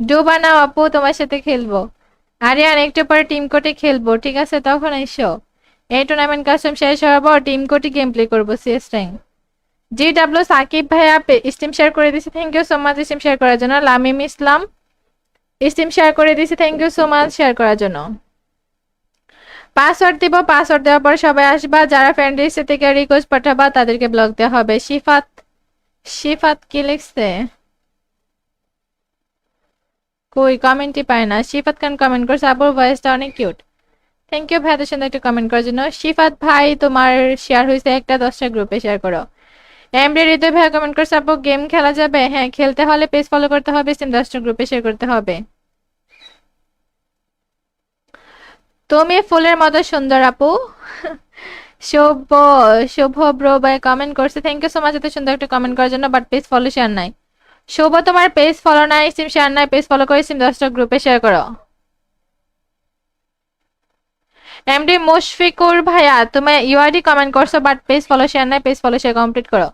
Do বানাও আপু, তোমার সাথে খেলবো। আরিয়ান একটু পরে টিম কোর্টে খেলবো, ঠিক আছে? তখন এসো। এই টুর্নামেন্ট কাস্টম শেষ হওয়ার পর টিম কোর্টে গেম প্লে করবো, CS rank. G W Sakib ভাইয়া স্টিম শেয়ার করে দিয়েছে, thank you so much steam share করার জন্য। লামিম ইসলাম স্টিম শেয়ার করে দিয়েছে, thank you so much share করার জন্য। পাসওয়ার্ড দিব, পাসওয়ার্ড দেওয়ার পর সবাই আসবা, যারা ফ্রেন্ড লিস্ট থেকে রিকোয়েস্ট পাঠাবা তাদেরকে ব্লক দেওয়া হবে। শিফাত, শিফাত কি লিখছে? কই কমেন্টই পায় না। শিফাত খান কমেন্ট করছে, আপুর ভয়েসটা অনেক কিউট। থ্যাংক ইউ ভাই, এত সুন্দর একটা কমেন্ট করার জন্য। শিফাত ভাই তোমার শেয়ার হয়েছে একটা, 10টা গ্রুপে শেয়ার করো। এমডি হৃদয় ভাই কমেন্ট করছে, আপু গেম খেলা যাবে? হ্যাঁ, খেলতে হলে পেজ ফলো করতে হবে, সিম 10টা গ্রুপে শেয়ার করতে হবে। তুমি ফুলের মতো সুন্দর আপু। শুভ, শুভ ব্রো ভাই কমেন্ট করছে, থ্যাংক ইউ সো মাচ এত সুন্দর একটা কমেন্ট করার জন্য, বাট পেজ ফলো শেয়ার নাই। শুভ তোমার পেজ ফলো নাই, সিম শেয়ার নাই, পেজ ফলো করে সিম 10টা গ্রুপে শেয়ার করো। এমডি মুশফিকুর ভাইয়া তুমি ইউআইডি কমেন্ট করছো, বাট পেজ ফলো শেয়ার নাই, পেজ ফলো শেয়ার কমপ্লিট করো।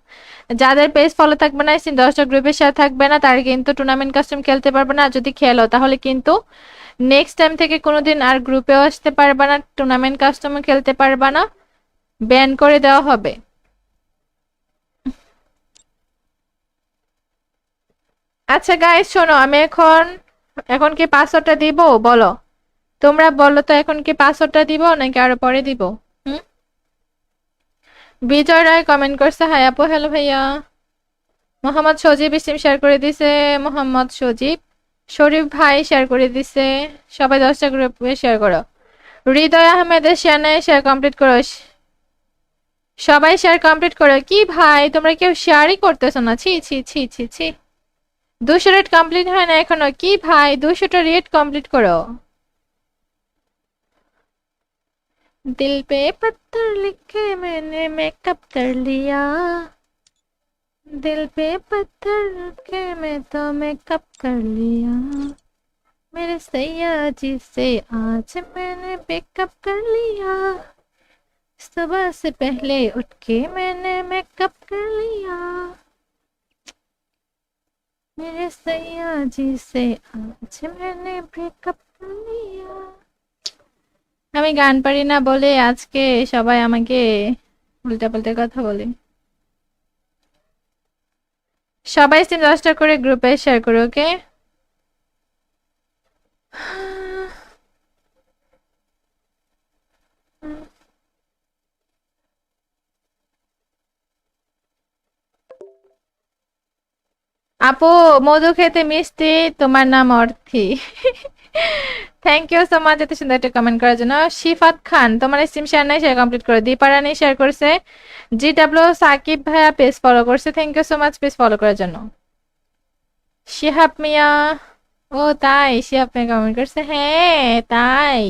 যাদের পেজ ফলো থাকবে না, সিম 10টা গ্রুপে শেয়ার থাকবে না, তারা কিন্তু টুর্নামেন্ট কাস্টম খেলতে পারবে না। যদি খেলো তাহলে কিন্তু নেক্সট টাইম থেকে কোনোদিন আর গ্রুপেও আসতে পারবে না, টুর্নামেন্ট কাস্টমও খেলতে পারবে না, ব্যান করে দেওয়া হবে। আচ্ছা গাইস শোনো, আমি এখন এখন কি পাসওয়ার্ডটা দিব বলো? তোমরা বলো তো, এখন কি পাসওয়ার্ডটা দিব নাকি আরো পরে দিব? হুম? বিজয় রায় কমেন্ট করছে, হাই আপু, হ্যালো ভাইয়া। মোহাম্মদ সজীব ইসিম শেয়ার করে দিছে, মোহাম্মদ সজীব। শরীফ ভাই শেয়ার করে দিছে। সবাই 10টা গ্রুপে শেয়ার করো। হৃদয় আহমেদের শেয়ার নাই, শেয়ার কমপ্লিট করো। সবাই শেয়ার কমপ্লিট করো। কি ভাই তোমরা কেউ শেয়ারই করতেছো না, ছি ছি ছি ছি ছি। 200 রেট কমপ্লিট হয় না এখনো, কি ভাই 200টা রেট কমপ্লিট করো। दिल पे पत्थर लिखे मैंने मेकअप कर लिया, दिल पे पत्थर लिखे मैं तो मेकअप कर लिया, मेरे सैया जी से आज मैंने बेकअप कर लिया, सुबह से पहले उठ के मैंने मेकअप कर लिया, मेरे सैया जी से आज मैंने ब्रेकअप कर लिया। আমি গান পারি না বলে আজকে সবাই আমাকে উল্টাপাল্টা কথা বলে। সবাই সিম 10টা করে গ্রুপে শেয়ার করো, ওকে? আপু মধু খেতে মিষ্টি, তোমার নাম Arthi. Thank you so much এত সুন্দর একটা কমেন্ট করার জন্য। শিফাত খান তোমার সিম শেয়ার নাই, শেয়ার কমপ্লিট করো। দীপারানি শেয়ার করছে। জি ডাব্লিউ সাকিব ভাইয়া পেজ ফলো করছে, thank you so much page follow করার জন্য। শিহাব মিয়া, ও তাই শিহাব মিয়া কমেন্ট করছে, হ্যাঁ তাই,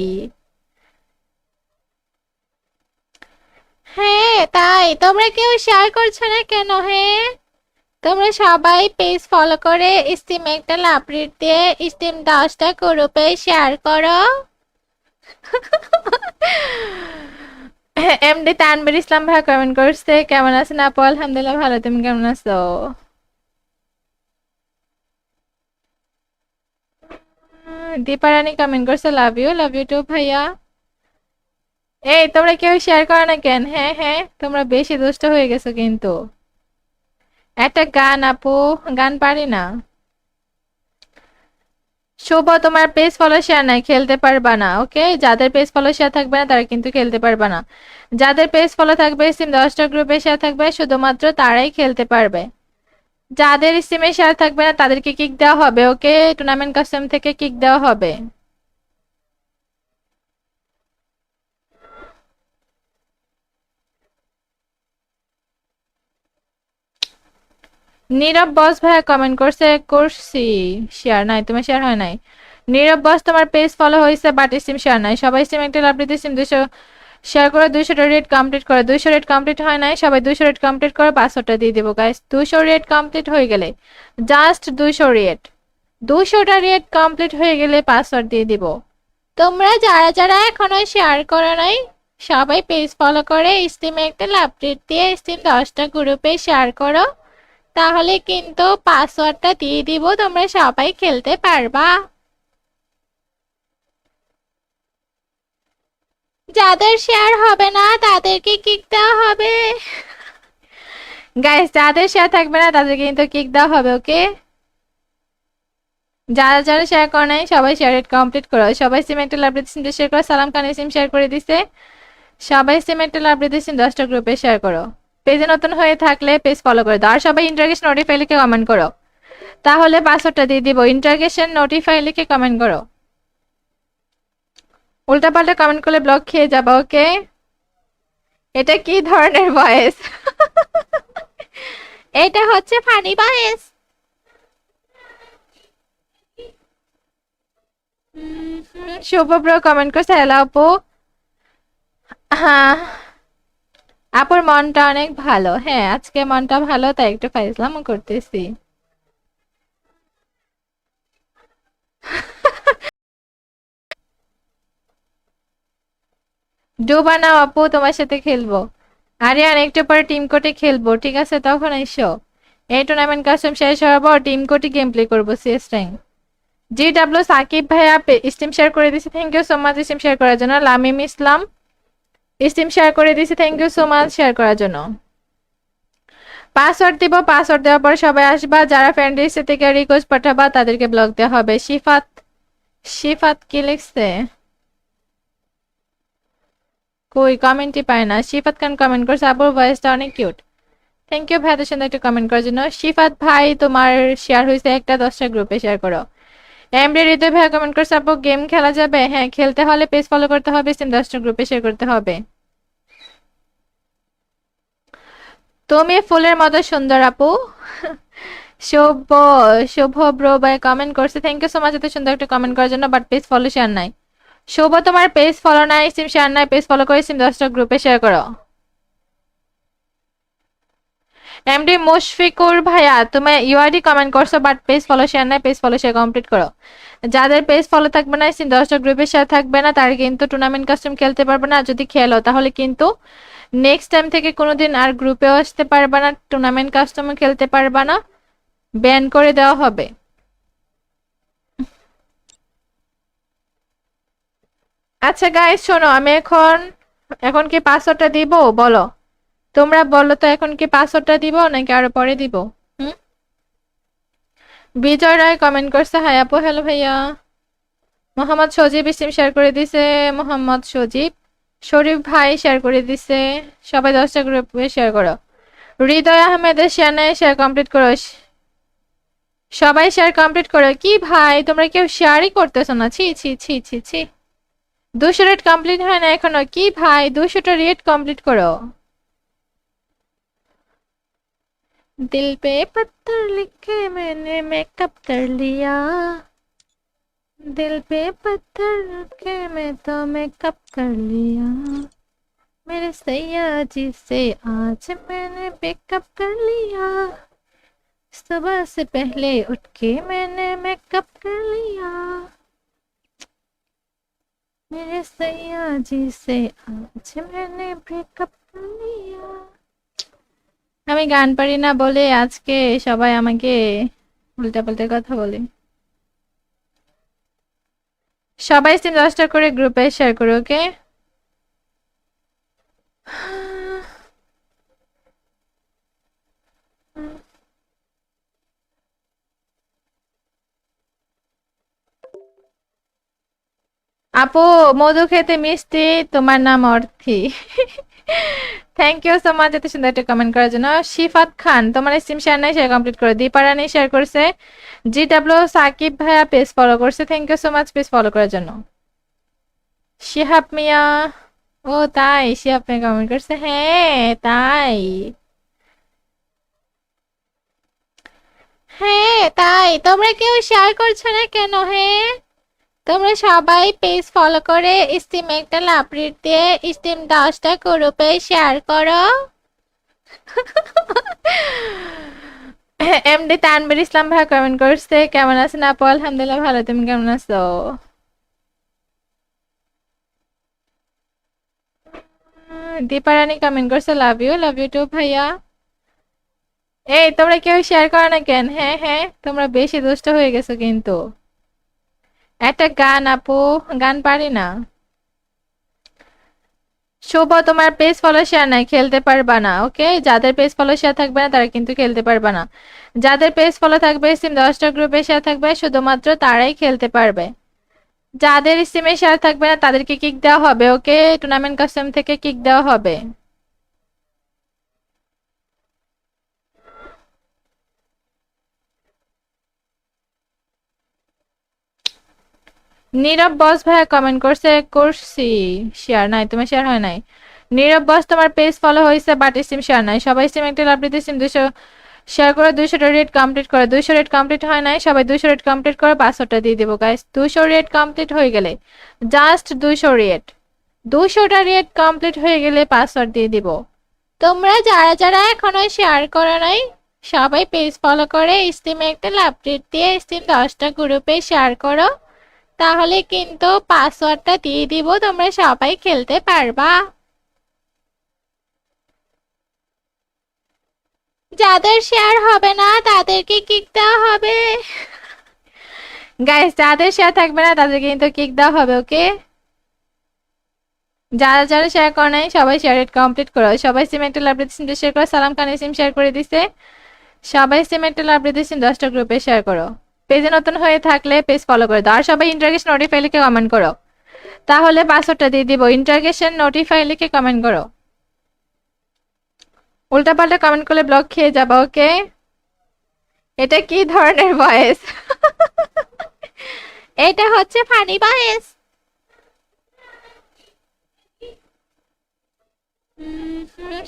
হ্যাঁ তাই। তোমরা কেউ শেয়ার করছো না কেন? হ্যাঁ, তোমরা সবাই পেজ ফলো করে স্টিম একটা লাভরিট দিয়ে স্টিম 10টা গ্রুপে শেয়ার করো। এমডি তানভীর ইসলাম ভাই কমেন্ট করছে, কেমন আছেন আপু? আলহামদুলিল্লাহ ভালো, তুমি কেমন আছো? দীপারানী কমেন্ট করছে, লাভ ইউ টু ভাইয়া। এই তোমরা কেউ শেয়ার করো না কেন? হ্যাঁ হ্যাঁ, তোমরা বেশি দুষ্ট হয়ে গেছো কিন্তু। একটা গান আপু, গান পারি না। শুভ তোমার পেজ ফলো শেয়ার নাই, খেলতে পারবা না, ওকে? যাদের পেজ ফলো শেয়ার থাকবে না তারা কিন্তু খেলতে পারবা না। যাদের পেজ ফলো থাকবে, সিম 10টা গ্রুপে শেয়ার থাকবে, শুধুমাত্র তারাই খেলতে পারবে। যাদের সিমে শেয়ার থাকবে না তাদেরকে কিক দেওয়া হবে, ওকে? টুর্নামেন্ট কাস্টম থেকে কিক দেওয়া হবে। নীরব বস ভাইয়া কমেন্ট করছে, করছি শেয়ার নাই, তোমার শেয়ার হয় নাই। নীরব বস তোমার পেজ ফলো হয়েছে বাট সিম শেয়ার নাই। সবাই সিম একটা লাভ দিতে সিম 200 শেয়ার করে 200টা রেট কমপ্লিট করে। 200 রেট কমপ্লিট হয় নাই, সবাই 200 রেট কমপ্লিট করে পাসওয়ার্ডটা দিয়ে দেবো গাইস। 200 রেট কমপ্লিট হয়ে গেলে, জাস্ট 200 রেট, 200টা রেট কমপ্লিট হয়ে গেলে পাসওয়ার্ড দিয়ে দিব। তোমরা যারা যারা এখনো শেয়ার করো নাই, সবাই পেজ ফলো করে স্টিমে একটা লাভ দিয়ে স্টিম 10টা গ্রুপে শেয়ার করো, তাহলে কিন্তু পাসওয়ার্ডটা দিয়ে দিব, তোমরা সবাই খেলতে পারবা। যাদের শেয়ার হবে না তাদেরকে কিক দেওয়া হবে। গাইস, যাদের শেয়ার থাকবে না তাদেরকে কিন্তু কিক দেওয়া হবে, ওকে? যারা যারা শেয়ার করে নাই সবাই শেয়ার কমপ্লিট করো। সবাই সিম একটা লাভ দিতে সিমটা শেয়ার করো। সালাম খান সিম শেয়ার করে দিছে। সবাই সিম একটা লাভ দিতে সিম 10টা গ্রুপে শেয়ার করো। পেজে নতুন হয়ে থাকলে পেজ ফলো করে দাও। আর সবাই ইন্টারগেশন নোটিফাই লিখে কমেন্ট করো, তাহলে পাসওয়ার্ডটা দিয়ে দিব। ইন্টারগেশন নোটিফাই লিখে কমেন্ট করো। উল্টাপাল্টা কমেন্ট করলে ব্লক খেয়ে যাবা, ওকে? এটা কি ধরনের ভয়েস? এটা হচ্ছে ফানি ভয়েস। শুভ ব্রো কমেন্ট করছে হ্যালো আপু। হ্যাঁ, আপুর মনটা অনেক ভালো। হ্যাঁ, আজকে মনটা ভালো, তাই একটু ফাইজলামও করতেছি। ডোবা নাও আপু, তোমার সাথে খেলবো। আরিয়ান, একটু পরে টিম কোর্টে খেলবো, ঠিক আছে? তখন এসো। এই টুর্নামেন্ট কাস্টম শেষ হওয়ার পর টিম কোর্টে গেম প্লে করবো, CS rank. G W Sakib ভাইয়া স্টিম শেয়ার করে দিয়েছে, thank you so much steam share করার জন্য। লামিম ইসলাম স্টিম শেয়ার করে দিয়েছে, thank you so much share করার জন্য। পাসওয়ার্ড দিব, পাসওয়ার্ড দেওয়ার পর সবাই আসবা। যারা ফ্রেন্ড লিস্ট থেকে রিকোয়েস্ট পাঠাবা তাদেরকে ব্লক দেওয়া হবে। শিফাত, শিফাত কি লিখছে? কই কমেন্টই পায় না। শিফাত খান কমেন্ট করছে আপুর ভয়েসটা অনেক কিউট। থ্যাংক ইউ ভাই, এত সুন্দর একটা কমেন্ট করার জন্য। শিফাত ভাই, তোমার শেয়ার হয়েছে একটা, 10টা গ্রুপে শেয়ার করো। এমডি হৃদয় ভাই কমেন্ট করছে আপু গেম খেলা যাবে? হ্যাঁ, খেলতে হলে পেজ ফলো করতে হবে, সিম 10টা গ্রুপে শেয়ার করতে হবে। তুমি ফুলের মতো সুন্দর আপু। শুভ, শুভ ব্রো ভাই কমেন্ট করছে, থ্যাংক ইউ সো মাচ এত সুন্দর একটা কমেন্ট করার জন্য। বাট পেজ ফলো শেয়ার নাই। শুভ, তোমার পেজ ফলো নাই, সিম শেয়ার নাই, পেজ ফলো করে সিম 10টা গ্রুপে শেয়ার করো। এমডি মুশফিকুর ভাইয়া, তুমি ইউআইডি কমেন্ট করছো বাট পেজ ফলো শেয়ার নাই, পেজ ফলো শেয়ার কমপ্লিট করো। যাদের পেজ ফলো থাকবে না, সিম 10টা গ্রুপে শেয়ার থাকবে না, তারা কিন্তু টুর্নামেন্ট কাস্টম খেলতে পারবে না। যদি খেলো তাহলে কিন্তু নেক্সট টাইম থেকে কোনোদিন আর গ্রুপেও আসতে পারবে না, টুর্নামেন্ট কাস্টমও খেলতে পারবে না, ব্যান করে দেওয়া হবে। আচ্ছা গাইস শোনো, আমি এখন এখন কি পাসওয়ার্ডটা দিব বলো? তোমরা বলো তো, এখন কি পাসওয়ার্ডটা দিব নাকি আরো পরে দিব? হুম? বিজয় রায় কমেন্ট করছে হাই আপু, হ্যালো ভাইয়া। মোহাম্মদ সজীব ইসিম শেয়ার করে দিছে, মোহাম্মদ সজীব। শরীফ ভাই শেয়ার করে দিছে। সবাই 10টা গ্রুপে শেয়ার করো। হৃদয় আহমেদের শেয়ার নাই, শেয়ার কমপ্লিট করো। সবাই শেয়ার কমপ্লিট করো। কি ভাই, তোমরা কেউ শেয়ারই করতেছো না? ছি ছি ছি ছি ছি। 200 রেট কমপ্লিট হয় না এখনো? কি ভাই, 200টা রেট কমপ্লিট করো। दिल पे पत्थर लिखे मैंने मेकअप कर लिया, दिल पे पत्थर लिखे मैं तो मेकअप कर लिया, मेरे सैया जी से आज मैंने मेकअप कर लिया, सुबह से पहले उठ के मैंने मेकअप कर लिया, मेरे सैया जी से आज मैंने ब्रेकअप कर लिया। আমি গান পারি না বলে আজকে সবাই আমাকে উল্টাপাল্টা কথা বলে। সবাই সিম 10টা করে গ্রুপে শেয়ার করো, ওকে? আপু, মধু খেতে মিষ্টি, তোমার নাম Arthi. Thank you so much এত সুন্দর একটা কমেন্ট করার জন্য। শিফাত খান, তোমার সিম শেয়ার নাই, শেয়ার কমপ্লিট করো। দীপারানি শেয়ার করছে। জি ডাব্লিউ সাকিব ভাইয়া পেজ ফলো করছে, thank you so much page follow করার জন্য। শিহাব মিয়া, ও তাই, শিহাব মিয়া কমেন্ট করছে, হ্যাঁ তাই, হ্যাঁ তাই। তোমরা কেউ শেয়ার করছো না কেন? হ্যাঁ, তোমরা সবাই পেজ ফলো করে স্টিমে একটা লাভরিট দিয়ে স্টিম 10টা গ্রুপে শেয়ার করো। এমডি তানভীর ইসলাম ভাই কমেন্ট করছে, কেমন আছেন আপু? আলহামদুলিল্লাহ ভালো, তুমি কেমন আছো? দীপারানি কমেন্ট করছে লাভ ইউ টু ভাইয়া। এই তোমরা কেউ শেয়ার করো না কেন? হ্যাঁ হ্যাঁ, তোমরা বেশি দুষ্ট হয়ে গেছো কিন্তু। একটা গান আপু, গান পারি না। শুভ, তোমার পেজ ফলো শেয়ার নাই, খেলতে পারবা না। ওকে, যাদের পেজ ফলো শেয়ার থাকবে না তারা কিন্তু খেলতে পারবা না। যাদের পেজ ফলো থাকবে, সিম 10টা গ্রুপে শেয়ার থাকবে, শুধুমাত্র তারাই খেলতে পারবে। যাদের সিমে শেয়ার থাকবে না তাদেরকে কিক দেওয়া হবে। ওকে, টুর্নামেন্ট কাস্টম থেকে কিক দেওয়া হবে। নীরব বস ভাইয়া কমেন্ট করছে, করছি শেয়ার নাই, তোমার শেয়ার হয় নাই। নীরব বস, তোমার পেজ ফলো হয়েছে বাট সিম শেয়ার নাই। সবাই সিম একটা লাভ দিতে, সিম 200 শেয়ার করে 200টা রেট কমপ্লিট করে। 200 রেট কমপ্লিট হয় নাই, সবাই 200 রেট কমপ্লিট করে পাসওয়ার্ডটা দিয়ে দেবো গাইস। 200 রেট কমপ্লিট হয়ে গেলে, জাস্ট 200 রেট, 200টা রেট কমপ্লিট হয়ে গেলে পাসওয়ার্ড দিয়ে দিব। তোমরা যারা যারা এখনো শেয়ার করো নাই, সবাই পেজ ফলো করে স্টিমে একটা আপডেট দিয়ে স্টিম 10টা গ্রুপে শেয়ার করো, তাহলে কিন্তু পাসওয়ার্ডটা দিয়ে দিব, তোমরা সবাই খেলতে পারবা। যাদের শেয়ার হবে না তাদেরকে কিক দেওয়া হবে। গাইস, যাদের শেয়ার থাকবে না তাদেরকে কিন্তু কিক দেওয়া হবে। ওকে, যারা যারা শেয়ার করে নাই সবাই শেয়ার কমপ্লিট করো। সবাই সিম একটা লাভ সিম শেয়ার করো। সালাম খানের সিম শেয়ার করে দিছে। সবাই সিম একটা লাভ সিম 10টা গ্রুপে শেয়ার করো। পেজে নতুন হয়ে থাকলে পেজ ফলো করে দাও। আর সবাই ইন্টারগেশন নোটিফাই লিখে কমেন্ট করো, তাহলে পাসওয়ার্ডটা দিয়ে দিব। ইন্টারগেশন নোটিফাই লিখে কমেন্ট করো, উল্টাপাল্টা কমেন্ট করলে ব্লক খেয়ে যাবা। ওকে, এটা কি ধরনের ভয়েস? এটা হচ্ছে ফানি ভয়েস।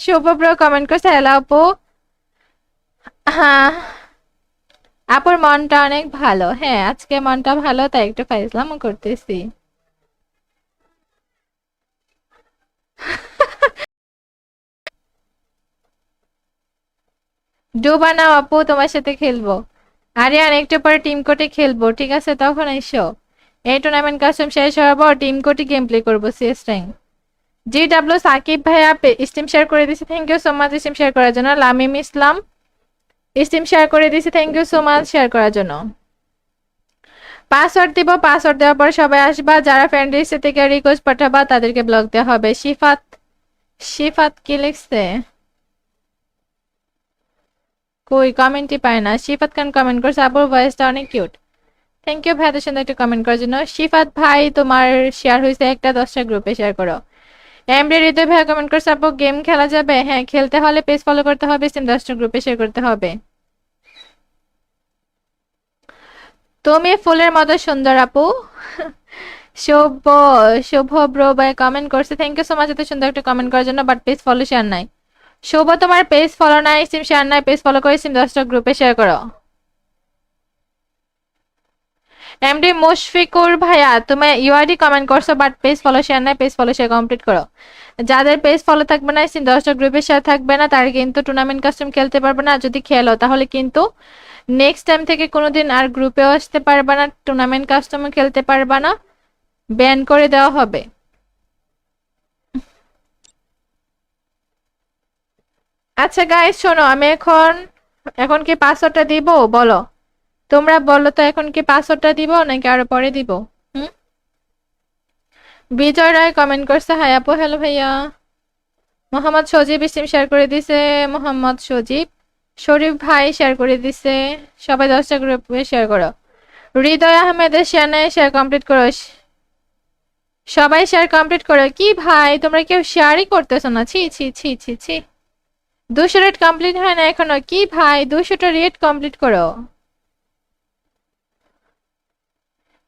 শুভ ব্রো কমেন্ট করছে, হ্যালো আপু। হ্যাঁ, আপুর মনটা অনেক ভালো। হ্যাঁ, আজকে মনটা ভালো, তাই একটু ফাইজলামও করতেছি। ডুবা নাও আপু, তোমার সাথে খেলবো। আরিয়ান, একটু পরে টিম কোর্টে খেলবো, ঠিক আছে? তখন এসো। এই টুর্নামেন্ট কাস্টম শেষ হওয়ার পর টিম কোর্টে গেম প্লে করবো, সিএস র্যাঙ্ক। জিডাব্লিউ সাকিব ভাইয়া স্টিম শেয়ার করে দিছি, thank you so much steam share করার জন্য। লামিম ইসলাম স্টিম শেয়ার করে দিছি, thank you so much share করার জন্য। পাসওয়ার্ড দিব, পাসওয়ার্ড দেওয়ার পর সবাই আসবা। যারা ফ্রেন্ড লিস্ট থেকে রিকোয়েস্ট পাঠাবা তাদেরকে ব্লক দেওয়া হবে। শিফাত, শিফাত কি লিখছে? কই কমেন্টই পায় না। শিফাত খান কমেন্ট করছে, আপুর ভয়েসটা অনেক কিউট। থ্যাংক ইউ ভাই, এত সুন্দর একটা কমেন্ট করার জন্য। শিফাত ভাই, তোমার শেয়ার হয়েছে একটা, 10টা গ্রুপে শেয়ার করো। এমডি হৃদয় ভাই কমেন্ট করছে, আপু গেম খেলা যাবে? হ্যাঁ, খেলতে হলে পেজ ফলো করতে হবে, সিম 10টা গ্রুপে শেয়ার করতে হবে। তুমি ফুলের মতো সুন্দর আপু। শুভ, শুভ ব্রো ভাই কমেন্ট করছে, থ্যাংক ইউ সো মাচ এত সুন্দর একটা কমেন্ট করার জন্য, বাট পেজ ফলো শেয়ার নাই। শুভ, তোমার পেজ ফলো নাই, সিম শেয়ার নাই, পেজ ফলো করে সিম 10টা গ্রুপে শেয়ার করো। এমডি মুশফিকুর ভাইয়া, তুমি ইউআইডি কমেন্ট করছো বাট পেজ ফলো শেয়ার নাই, পেজ ফলো শেয়ার কমপ্লিট করো। যাদের পেজ ফলো থাকবে না, সিম 10টা গ্রুপে শেয়ার থাকবে না, তারা কিন্তু টুর্নামেন্ট কাস্টম খেলতে পারবে না। যদি খেলো তাহলে কিন্তু নেক্সট টাইম থেকে কোনোদিন আর গ্রুপেও আসতে পারবে না, টুর্নামেন্ট কাস্টমও খেলতে পারবে না, ব্যান করে দেওয়া হবে। আচ্ছা গাইস শোনো, আমি এখন এখন কি পাসওয়ার্ডটা দিব বলো? তোমরা বলো তো, এখন কি পাসওয়ার্ডটা দিব নাকি আরো পরে দিব? হুম, বিজয় রায় কমেন্ট করছে, হাই আপু। হ্যালো ভাইয়া। মোহাম্মদ সজীব ইসিম শেয়ার করে দিছে, মোহাম্মদ সজীব। শরীফ ভাই শেয়ার করে দিছে। সবাই 10টা গ্রুপে শেয়ার করো। হৃদয় আহমেদের শেয়ার নেয়, শেয়ার কমপ্লিট করো। সবাই শেয়ার কমপ্লিট করো। কি ভাই, তোমরা কেউ শেয়ারই করতেছো না? ছি ছি ছি ছি ছি। 200 রেট কমপ্লিট হয় না এখনো? কি ভাই, 200টা রেট কমপ্লিট করো।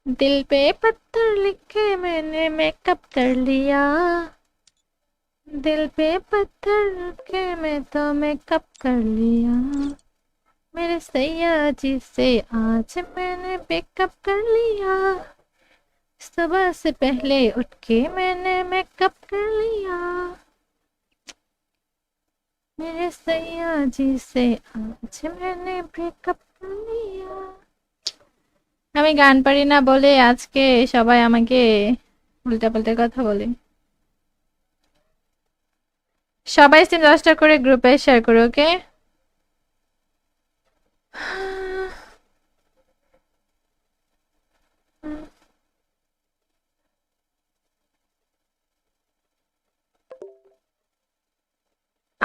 दिल पे पत्थर लिखे मैंने मेकअप कर लिया, दिल पे पत्थर लिखे मैं तो मेकअप कर लिया, मेरे सैया जी से आज मैंने मेकअप कर लिया, सुबह से पहले उठ के मैंने मेकअप कर लिया, मेरे सैया जी से आज मैंने ब्रेकअप कर लिया। আমি গান পারি না বলে আজকে সবাই আমাকে উল্টাপাল্টা কথা বলে। সবাই সিম 10টা করে গ্রুপে শেয়ার করো। ওকে,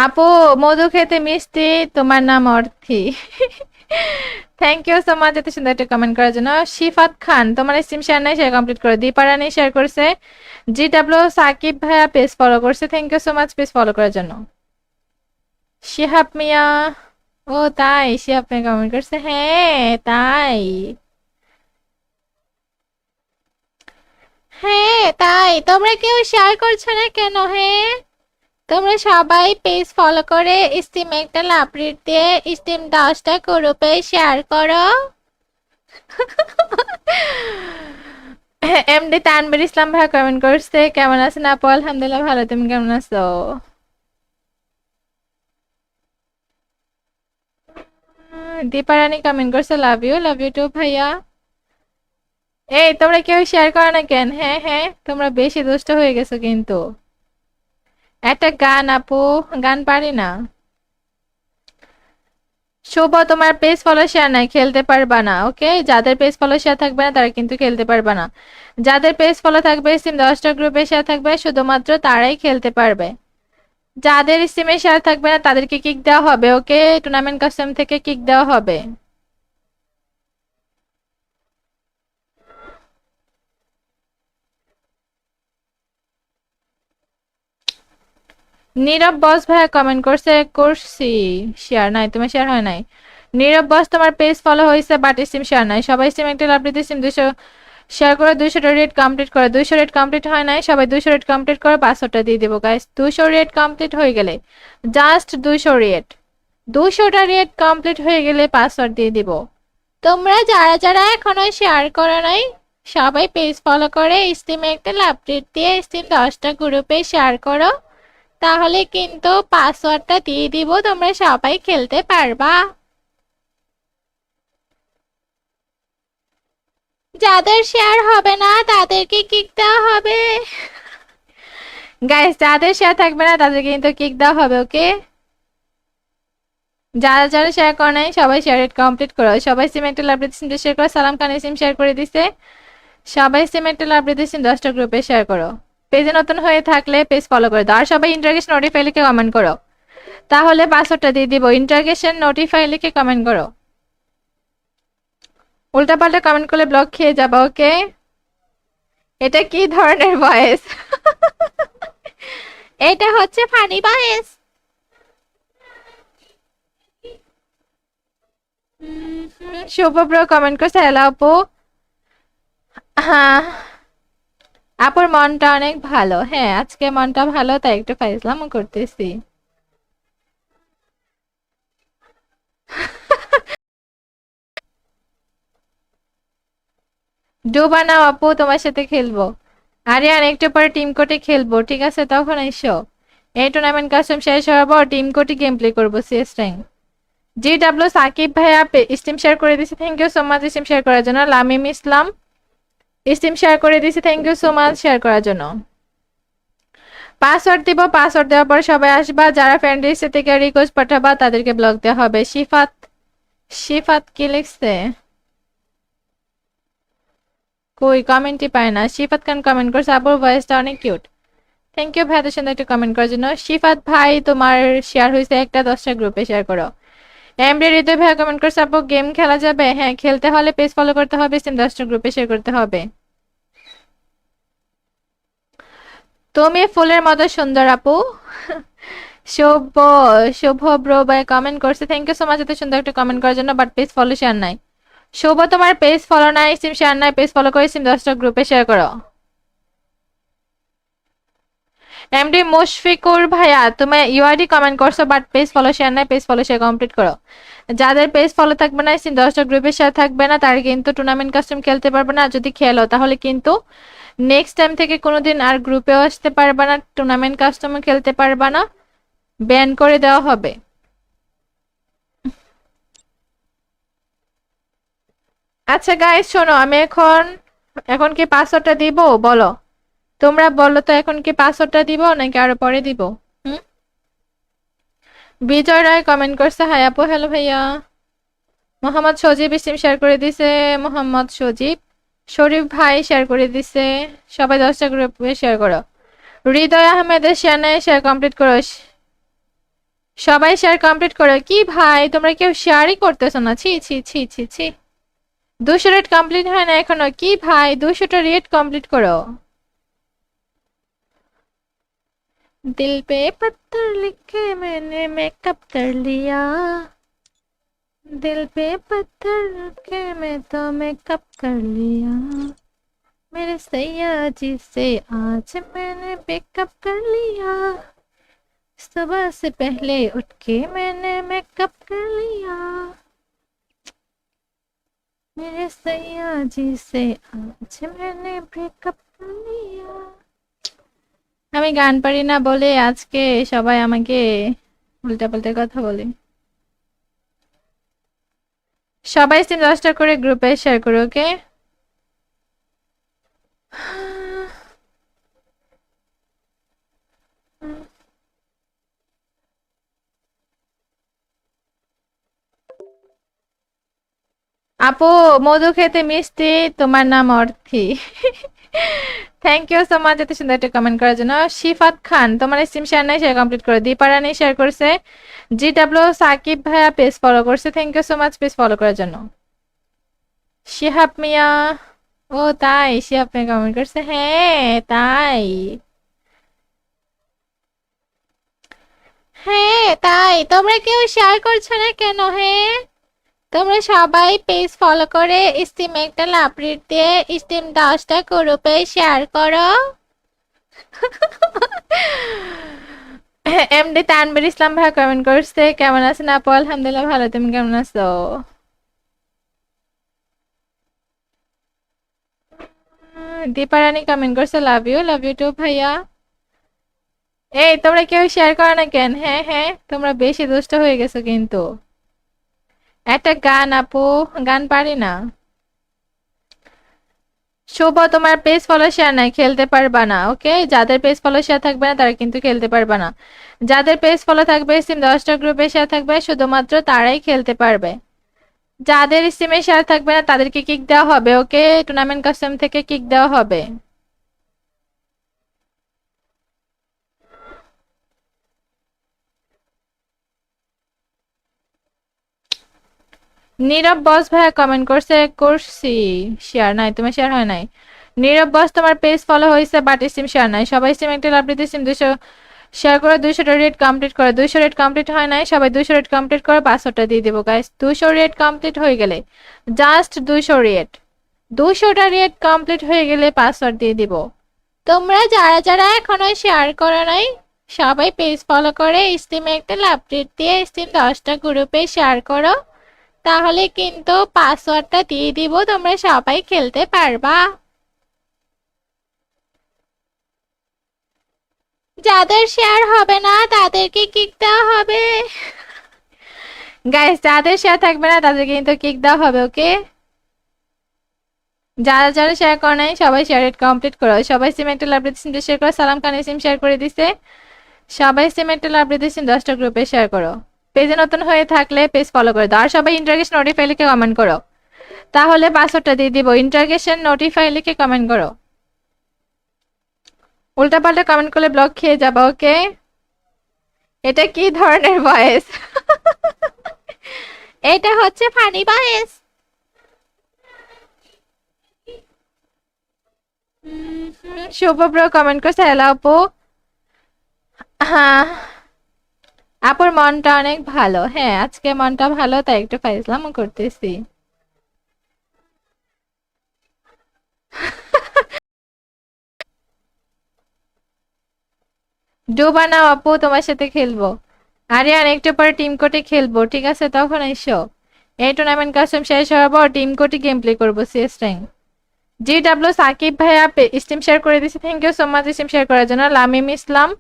আপু, মধু খেতে মিষ্টি, তোমার নাম Arthi. Thank you so much এত সুন্দর একটা কমেন্ট করার জন্য। শিফাত খান, তোমার স্ট্রিম শেয়ার নাই, শেয়ার কমপ্লিট করো। দীপারানি শেয়ার করছে। জিডব্লিউ সাকিব ভাইয়া পেজ ফলো করছে, thank you so much page follow করার জন্য। শিহাব মিয়া, ও তাই, শিহাব মিয়া কমেন্ট করছে, হ্যাঁ তাই। হ্যাঁ তাই, তোমরা কেউ শেয়ার করছো না কেন? হ্যাঁ, তোমরা সবাই পেজ ফলো করে স্টিম একটা লাভরিট দিয়ে স্টিম 10টা গ্রুপে শেয়ার করো। এমডি তানভীর ইসলাম ভাই কমেন্ট করছে, কেমন আছেন আপু? আলহামদুলিল্লাহ ভালো, তুমি কেমন আছো? দীপারানি কমেন্ট করছে, লাভ ইউ টু ভাইয়া। এই তোমরা কেউ শেয়ার করো না কেন? হ্যাঁ হ্যাঁ, তোমরা বেশি দুষ্ট হয়ে গেছো কিন্তু। একটা গান আপু, গান পারি না। শুভ, তোমার পেজ ফলো শেয়ার নাই, খেলতে পারবা না। ওকে, যাদের পেজ ফলো শেয়ার থাকবে না তারা কিন্তু খেলতে পারবা না। যাদের পেজ ফলো থাকবে, স্টিম 10টা গ্রুপে শেয়ার থাকবে, শুধুমাত্র তারাই খেলতে পারবে। যাদের স্টিমে শেয়ার থাকবে না তাদেরকে কিক দেওয়া হবে। ওকে, টুর্নামেন্ট কাস্টম থেকে কিক দেওয়া হবে। নীরব বস ভাইয়া কমেন্ট করছে, করছি শেয়ার নাই, তোমার শেয়ার হয় নাই। নীরব বস, তোমার পেজ ফলো হয়েছে বাট স্টিম শেয়ার নাই। সবাই স্টিম একটা লাভ দিতে, স্টিম 200 শেয়ার করে 200টা রেট কমপ্লিট করে। 200 রেট কমপ্লিট হয় নাই, সবাই 200 রেট কমপ্লিট করে পাসওয়ার্ডটা দিয়ে দেবো গাইস। 200 রেট কমপ্লিট হয়ে গেলে, জাস্ট 200 রেট, 200টা রেট কমপ্লিট হয়ে গেলে পাসওয়ার্ড দিয়ে দিব। তোমরা যারা যারা এখনো শেয়ার করো নাই, সবাই পেজ ফলো করে স্টিমে একটা লাভ দিয়ে স্টিম 10টা গ্রুপে শেয়ার করো, তাহলে কিন্তু পাসওয়ার্ডটা দিয়ে দিব, তোমরা সবাই খেলতে পারবা। যাদের শেয়ার হবে না তাদেরকে কিক দেওয়া হবে। গাইস, যাদের শেয়ার থাকবে না তাদেরকে কিন্তু কিক দেওয়া হবে। ওকে, যারা যারা শেয়ার করে নাই সবাই শেয়ার কমপ্লিট করো। সবাই সিম একটা লাভ সিম শেয়ার করো। সালাম খান সিম শেয়ার করে দিছে। সবাই সিম একটা লাভ সিম 10টা গ্রুপে শেয়ার করো। পেজে নতুন হয়ে থাকলে পেজ ফলো করে দাও। আর সবাই ইন্টারগেশন নোটিফাই লিখে কমেন্ট করো, তাহলে পাসওয়ার্ডটা দিয়ে দিব। ইন্টারগেশন নোটিফাই লিখে কমেন্ট করো, উল্টাপাল্টা কমেন্ট করলে ব্লক খেয়ে যাবা। ওকে, এটা কি ধরনের ভয়েস? এটা হচ্ছে ফানি ভয়েস। শুভ ব্রো কমেন্ট করছে, হ্যালো আপু। হ্যাঁ, আপুর মনটা অনেক ভালো। হ্যাঁ, আজকে মনটা ভালো, তাই একটু ফাইজলামও করতেছি। ডু বানাও আপু, তোমার সাথে খেলবো। আরিয়ান, একটু পরে টিম কোর্টে খেলবো, ঠিক আছে? তখন এসো। এই টুর্নামেন্ট কাস্টম শেষ হওয়ার পর টিম কোর্টে গেম প্লে করবো, সিএস র্যাঙ্ক। জিডব্লিউ সাকিব ভাইয়া স্টিম শেয়ার করে দিয়েছে, thank you so much steam share করার জন্য। লামিম ইসলাম স্টিম শেয়ার করে দিয়েছে, thank you so much share করার জন্য। পাসওয়ার্ড দিব, পাসওয়ার্ড দেওয়ার পর সবাই আসবা। যারা ফ্রেন্ড লিস্ট থেকে রিকোয়েস্ট পাঠাবা তাদেরকে ব্লক দেওয়া হবে। শিফাত, শিফাত কি লিখছে? কই কমেন্টই পায় না। শিফাত খান কমেন্ট করছে, আপুর ভয়েসটা অনেক কিউট। থ্যাংক ইউ ভাই, এত সুন্দর একটা কমেন্ট করার জন্য। শিফাত ভাই, তোমার শেয়ার হয়েছে একটা, 10টা গ্রুপে শেয়ার করো। এমডি হৃদয় ভাই কমেন্ট করছে, আপু গেম খেলা যাবে? হ্যাঁ, খেলতে হলে পেজ ফলো করতে হবে, সিম 10টা গ্রুপে শেয়ার করতে হবে। তুমি ফুলের মতো সুন্দর আপু। শুভ, শুভ ব্রো ভাই কমেন্ট করছে, থ্যাংক ইউ সো মাচ এত সুন্দর একটা কমেন্ট করার জন্য, বাট পেজ ফলো শেয়ার নাই। শুভ, তোমার পেজ ফলো নাই, সিম শেয়ার নাই, পেজ ফলো করে সিম 10টা গ্রুপে শেয়ার করো। এমডি মুশফিকুর ভাইয়া, তুমি ইউআইডি কমেন্ট করছো বাট পেজ ফলো শেয়ার নাই, পেজ ফলো শেয়ার কমপ্লিট করো। যাদের পেজ ফলো থাকবে না, সিম 10টা গ্রুপে শেয়ার থাকবে না, তারা কিন্তু টুর্নামেন্ট কাস্টম খেলতে পারবে না। যদি খেলো তাহলে কিন্তু নেক্সট টাইম থেকে কোনোদিন আর গ্রুপেও আসতে পারবে না, টুর্নামেন্ট কাস্টমও খেলতে পারবে না, ব্যান করে দেওয়া হবে। আচ্ছা গাইস শোনো, আমি এখন এখন কি পাসওয়ার্ডটা দিব বলো? তোমরা বলো তো, এখন কি পাসওয়ার্ডটা দিব নাকি আরো পরে দিব? হুম, বিজয় রায় কমেন্ট করছে, হাই আপু, হ্যালো ভাইয়া। মোহাম্মদ সজীব স্টিম শেয়ার করে দিছে, মোহাম্মদ সজীব। শরীফ ভাই শেয়ার করে দিছে। সবাই 10টা গ্রুপে শেয়ার করো। হৃদয় আহমেদের শেয়ার নাই, শেয়ার কমপ্লিট করো। সবাই শেয়ার কমপ্লিট করো। কি ভাই তোমরা কেউ শেয়ারই করতেছো না, ছি ছি ছি ছি ছি। 200 রেট কমপ্লিট হয় না এখনো, কি ভাই 200টা রেট কমপ্লিট করো। दिल पे पत्थर लिखे मैंने मेकअप कर लिया, दिल पे पत्थर लिखे मैं तो मेकअप कर लिया, मेरे सैया जी से आज मैंने मेकअप कर लिया, सुबह से पहले उठ के मैंने मेकअप कर लिया, मेरे सैया जी से आज मैंने ब्रेकअप कर लिया। আমি গান পারি না বলে আজকে সবাই আমাকে উল্টাপাল্টা কথা বলে। সবাই সিম 10টা করে গ্রুপে শেয়ার করো, ওকে? আপু মধু খেতে মিষ্টি, তোমার নাম Arthi. Thank you so much এত সুন্দর একটা কমেন্ট করার জন্য। শিফাত খান তোমার সিম শেয়ার নাই, শেয়ার কমপ্লিট করো। দীপারানি শেয়ার করছে। জিডব্লিউ সাকিব ভাইয়া পেজ ফলো করছে, thank you so much page follow করার জন্য। শিহাব মিয়া, ও তাই শিহাব মিয়া কমেন্ট করছে, হ্যাঁ তাই, হ্যাঁ তাই। তোমরা কেউ শেয়ার করছো না কেন? হ্যাঁ তোমরা সবাই পেজ ফলো করে স্টিম একটা লাভরিট দিয়ে স্টিম 10টা গ্রুপে শেয়ার করো। এমডি তানভীর ইসলাম ভাই কমেন্ট করছে, কেমন আছেন আপু? আলহামদুলিল্লাহ ভালো, তুমি কেমন আছো? দীপারানী কমেন্ট করছে, লাভ ইউ টু ভাইয়া। এই তোমরা কেউ শেয়ার করো না কেন? হ্যাঁ হ্যাঁ তোমরা বেশি দুষ্ট হয়ে গেছো কিন্তু। একটা গান আপু, গান পারি না। শুভ তোমার পেজ ফলো শেয়ার নাই, খেলতে পারবা না, ওকে? যাদের পেজ ফলো শেয়ার থাকবে না তারা কিন্তু খেলতে পারবা না। যাদের পেজ ফলো থাকবে, সিম 10টা গ্রুপে শেয়ার থাকবে, শুধুমাত্র তারাই খেলতে পারবে। যাদের সিমে শেয়ার থাকবে না তাদেরকে কিক দেওয়া হবে, ওকে? টুর্নামেন্ট কাস্টম থেকে কিক দেওয়া হবে। নীরব বস ভাইয়া কমেন্ট করছে, করছি শেয়ার নাই, তোমার শেয়ার হয় নাই। নীরব বস তোমার পেজ ফলো হয়েছে বাট সিম শেয়ার নাই। সবাই সিম একটা লাভ দিতে সিম 200 শেয়ার করে 200টা রেট কমপ্লিট করে। 200 রেট কমপ্লিট হয় নাই, সবাই 200 রেট কমপ্লিট করে পাসওয়ার্ডটা দিয়ে দেবো গাইস। 200 রেট কমপ্লিট হয়ে গেলে, জাস্ট 200 রেট, 200টা রেট কমপ্লিট হয়ে গেলে পাসওয়ার্ড দিয়ে দিব। তোমরা যারা যারা এখনো শেয়ার করো নাই সবাই পেজ ফলো করে স্টিমে একটা লাভ দিয়ে স্টিম 10টা গ্রুপে শেয়ার করো, তাহলে কিন্তু পাসওয়ার্ডটা দিয়ে দিব, তোমরা সবাই খেলতে পারবা। যাদের শেয়ার হবে না তাদেরকে কিক দেওয়া হবে গাইস, যাদের শেয়ার থাকবে না তাদেরকে কিন্তু কিক দেওয়া হবে, ওকে? যারা যারা শেয়ার করে নাই সবাই শেয়ার কমপ্লিট করো। সবাই সিম একটা লাভ সিম শেয়ার করো। সালাম খান সিম শেয়ার করে দিছে। সবাই সিম একটা লাভ সিম 10টা গ্রুপে শেয়ার করো। পেজে নতুন হয়ে থাকলে পেজ ফলো করে দাও। আর সবাই ইন্টারগেশন নোটিফাই লিখে কমেন্ট করো, তাহলে পাসওয়ার্ডটা দিয়ে দিব। ইন্টারগেশন নোটিফাই লিখে কমেন্ট করো, উল্টাপাল্টা কমেন্ট করলে ব্লক খেয়ে যাবা, ওকে? এটা কি ধরনের ভয়েস? এটা হচ্ছে ফানি ভয়েস। শুভ ব্রো কমেন্ট করছে, হ্যালো আপু। হ্যাঁ আপুর মনটা অনেক ভালো, হ্যাঁ আজকে মনটা ভালো তাই একটু ফাইজলামও করতেছি। ডোবা নাও আপু, তোমার সাথে খেলবো। আরিয়ান একটু পরে টিম কোর্টে খেলবো, ঠিক আছে? তখন এসো। এই টুর্নামেন্ট কাস্টম শেষ হওয়ার পর টিম কোর্টে গেম প্লে করবো, সিএস র্যাঙ্ক। জিডব্লিউ সাকিব ভাইয়া স্টিম শেয়ার করে দিয়েছে, thank you so much steam share করার জন্য। লামিম ইসলাম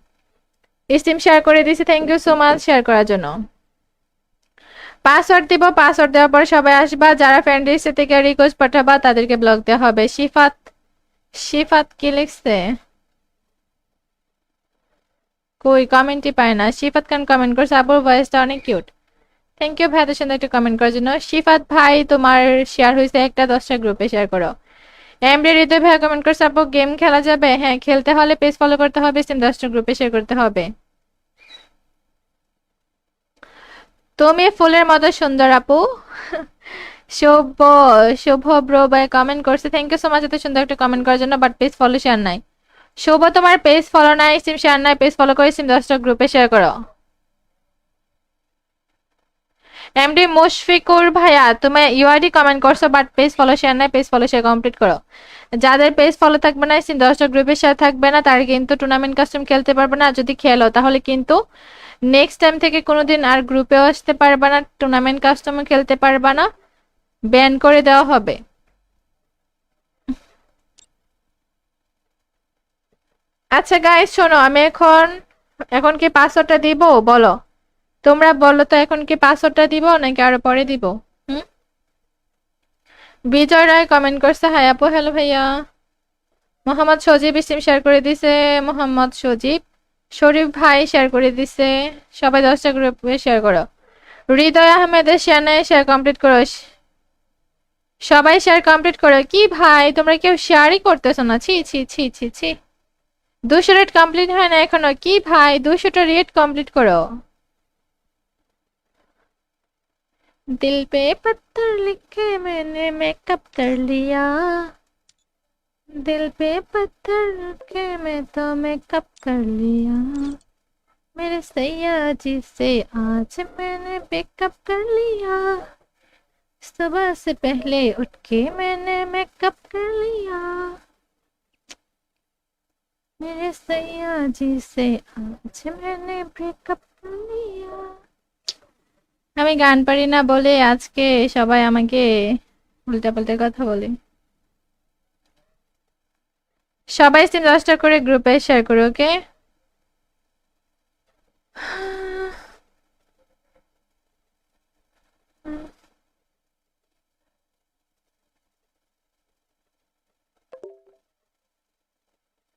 স্টিম শেয়ার করে দিয়েছে, thank you so much share করার জন্য। পাসওয়ার্ড দিব, পাসওয়ার্ড দেওয়ার পর সবাই আসবা। যারা ফ্রেন্ড লিস্ট থেকে রিকোয়েস্ট পাঠাবা তাদেরকে ব্লক দেওয়া হবে। শিফাত, শিফাত কি লিখছে? কই কমেন্টই পায় না। শিফাত খান কমেন্ট করছে, আপুর ভয়েসটা অনেক কিউট, থ্যাংক ইউ ভাই এত সুন্দর একটা কমেন্ট করার জন্য। শিফাত ভাই তোমার শেয়ার হয়েছে একটা, 10টা গ্রুপে শেয়ার করো। এমডি হৃদয় ভাই কমেন্ট করছে আপু গেম খেলা যাবে? হ্যাঁ খেলতে হলে পেজ ফলো করতে হবে, সিম 10টা গ্রুপে শেয়ার করতে হবে। তুমি ফুলের মতো সুন্দর আপু। শুভ শুভ ব্রো ভাই কমেন্ট করছে, থ্যাংক ইউ সো মাচ এত সুন্দর একটা কমেন্ট করার জন্য, বাট পেজ ফলো শেয়ার নাই। শুভ তোমার পেজ ফলো নাই, সিম শেয়ার নাই, পেজ ফলো করে সিম 10টা গ্রুপে শেয়ার করো। এমডি মুশফিকুর ভাইয়া তুমি ইউআইডি কমেন্ট করছো বাট পেজ ফলো শেয়ার নাই, পেজ ফলো শেয়ার কমপ্লিট করো। যাদের পেজ ফলো থাকবে না, সিম 10টা গ্রুপের শেয়ার থাকবে না, তারা কিন্তু টুর্নামেন্ট কাস্টম খেলতে পারবে না। যদি খেলো তাহলে কিন্তু নেক্সট টাইম থেকে কোনোদিন আর গ্রুপেও আসতে পারবে না, টুর্নামেন্ট কাস্টমও খেলতে পারবে না, ব্যান করে দেওয়া হবে। আচ্ছা গাইস শোনো, আমি এখন এখন কি পাসওয়ার্ডটা দিব বলো? তোমরা বলো তো এখন কি পাসওয়ার্ডটা দিব নাকি আরো পরে দিব? হুম, বিজয় রায় কমেন্ট করছে হাই আপু, হ্যালো ভাইয়া। মোহাম্মদ সজীব ইসিম শেয়ার করে দিছে, মোহাম্মদ সজীব। শরীফ ভাই শেয়ার করে দিছে। সবাই 10টা গ্রুপে শেয়ার করো। হৃদয় আহমেদের শেয়ার নাই, শেয়ার কমপ্লিট করো। সবাই শেয়ার কমপ্লিট করো। কি ভাই তোমরা কেউ শেয়ারই করতেছো না, ছি ছি ছি ছি ছি। 200 রেট কমপ্লিট হয় না এখনো, কি ভাই 200টা রেট কমপ্লিট করো। दिल पे पत्थर लिखे मैंने मेकअप कर लिया, दिल पे पत्थर लिखे मैं तो मेकअप कर लिया, मेरे सैया जी से आज मैंने मेकअप कर लिया, सुबह से पहले उठ के मैंने मेकअप कर लिया, मेरे सैया जी से आज मैंने ब्रेकअप कर लिया। আমি গান পারি না বলে আজকে সবাই আমাকে উল্টাপাল্টা কথা বলে। সবাই সিম 10টা করে গ্রুপে শেয়ার করো, ওকে?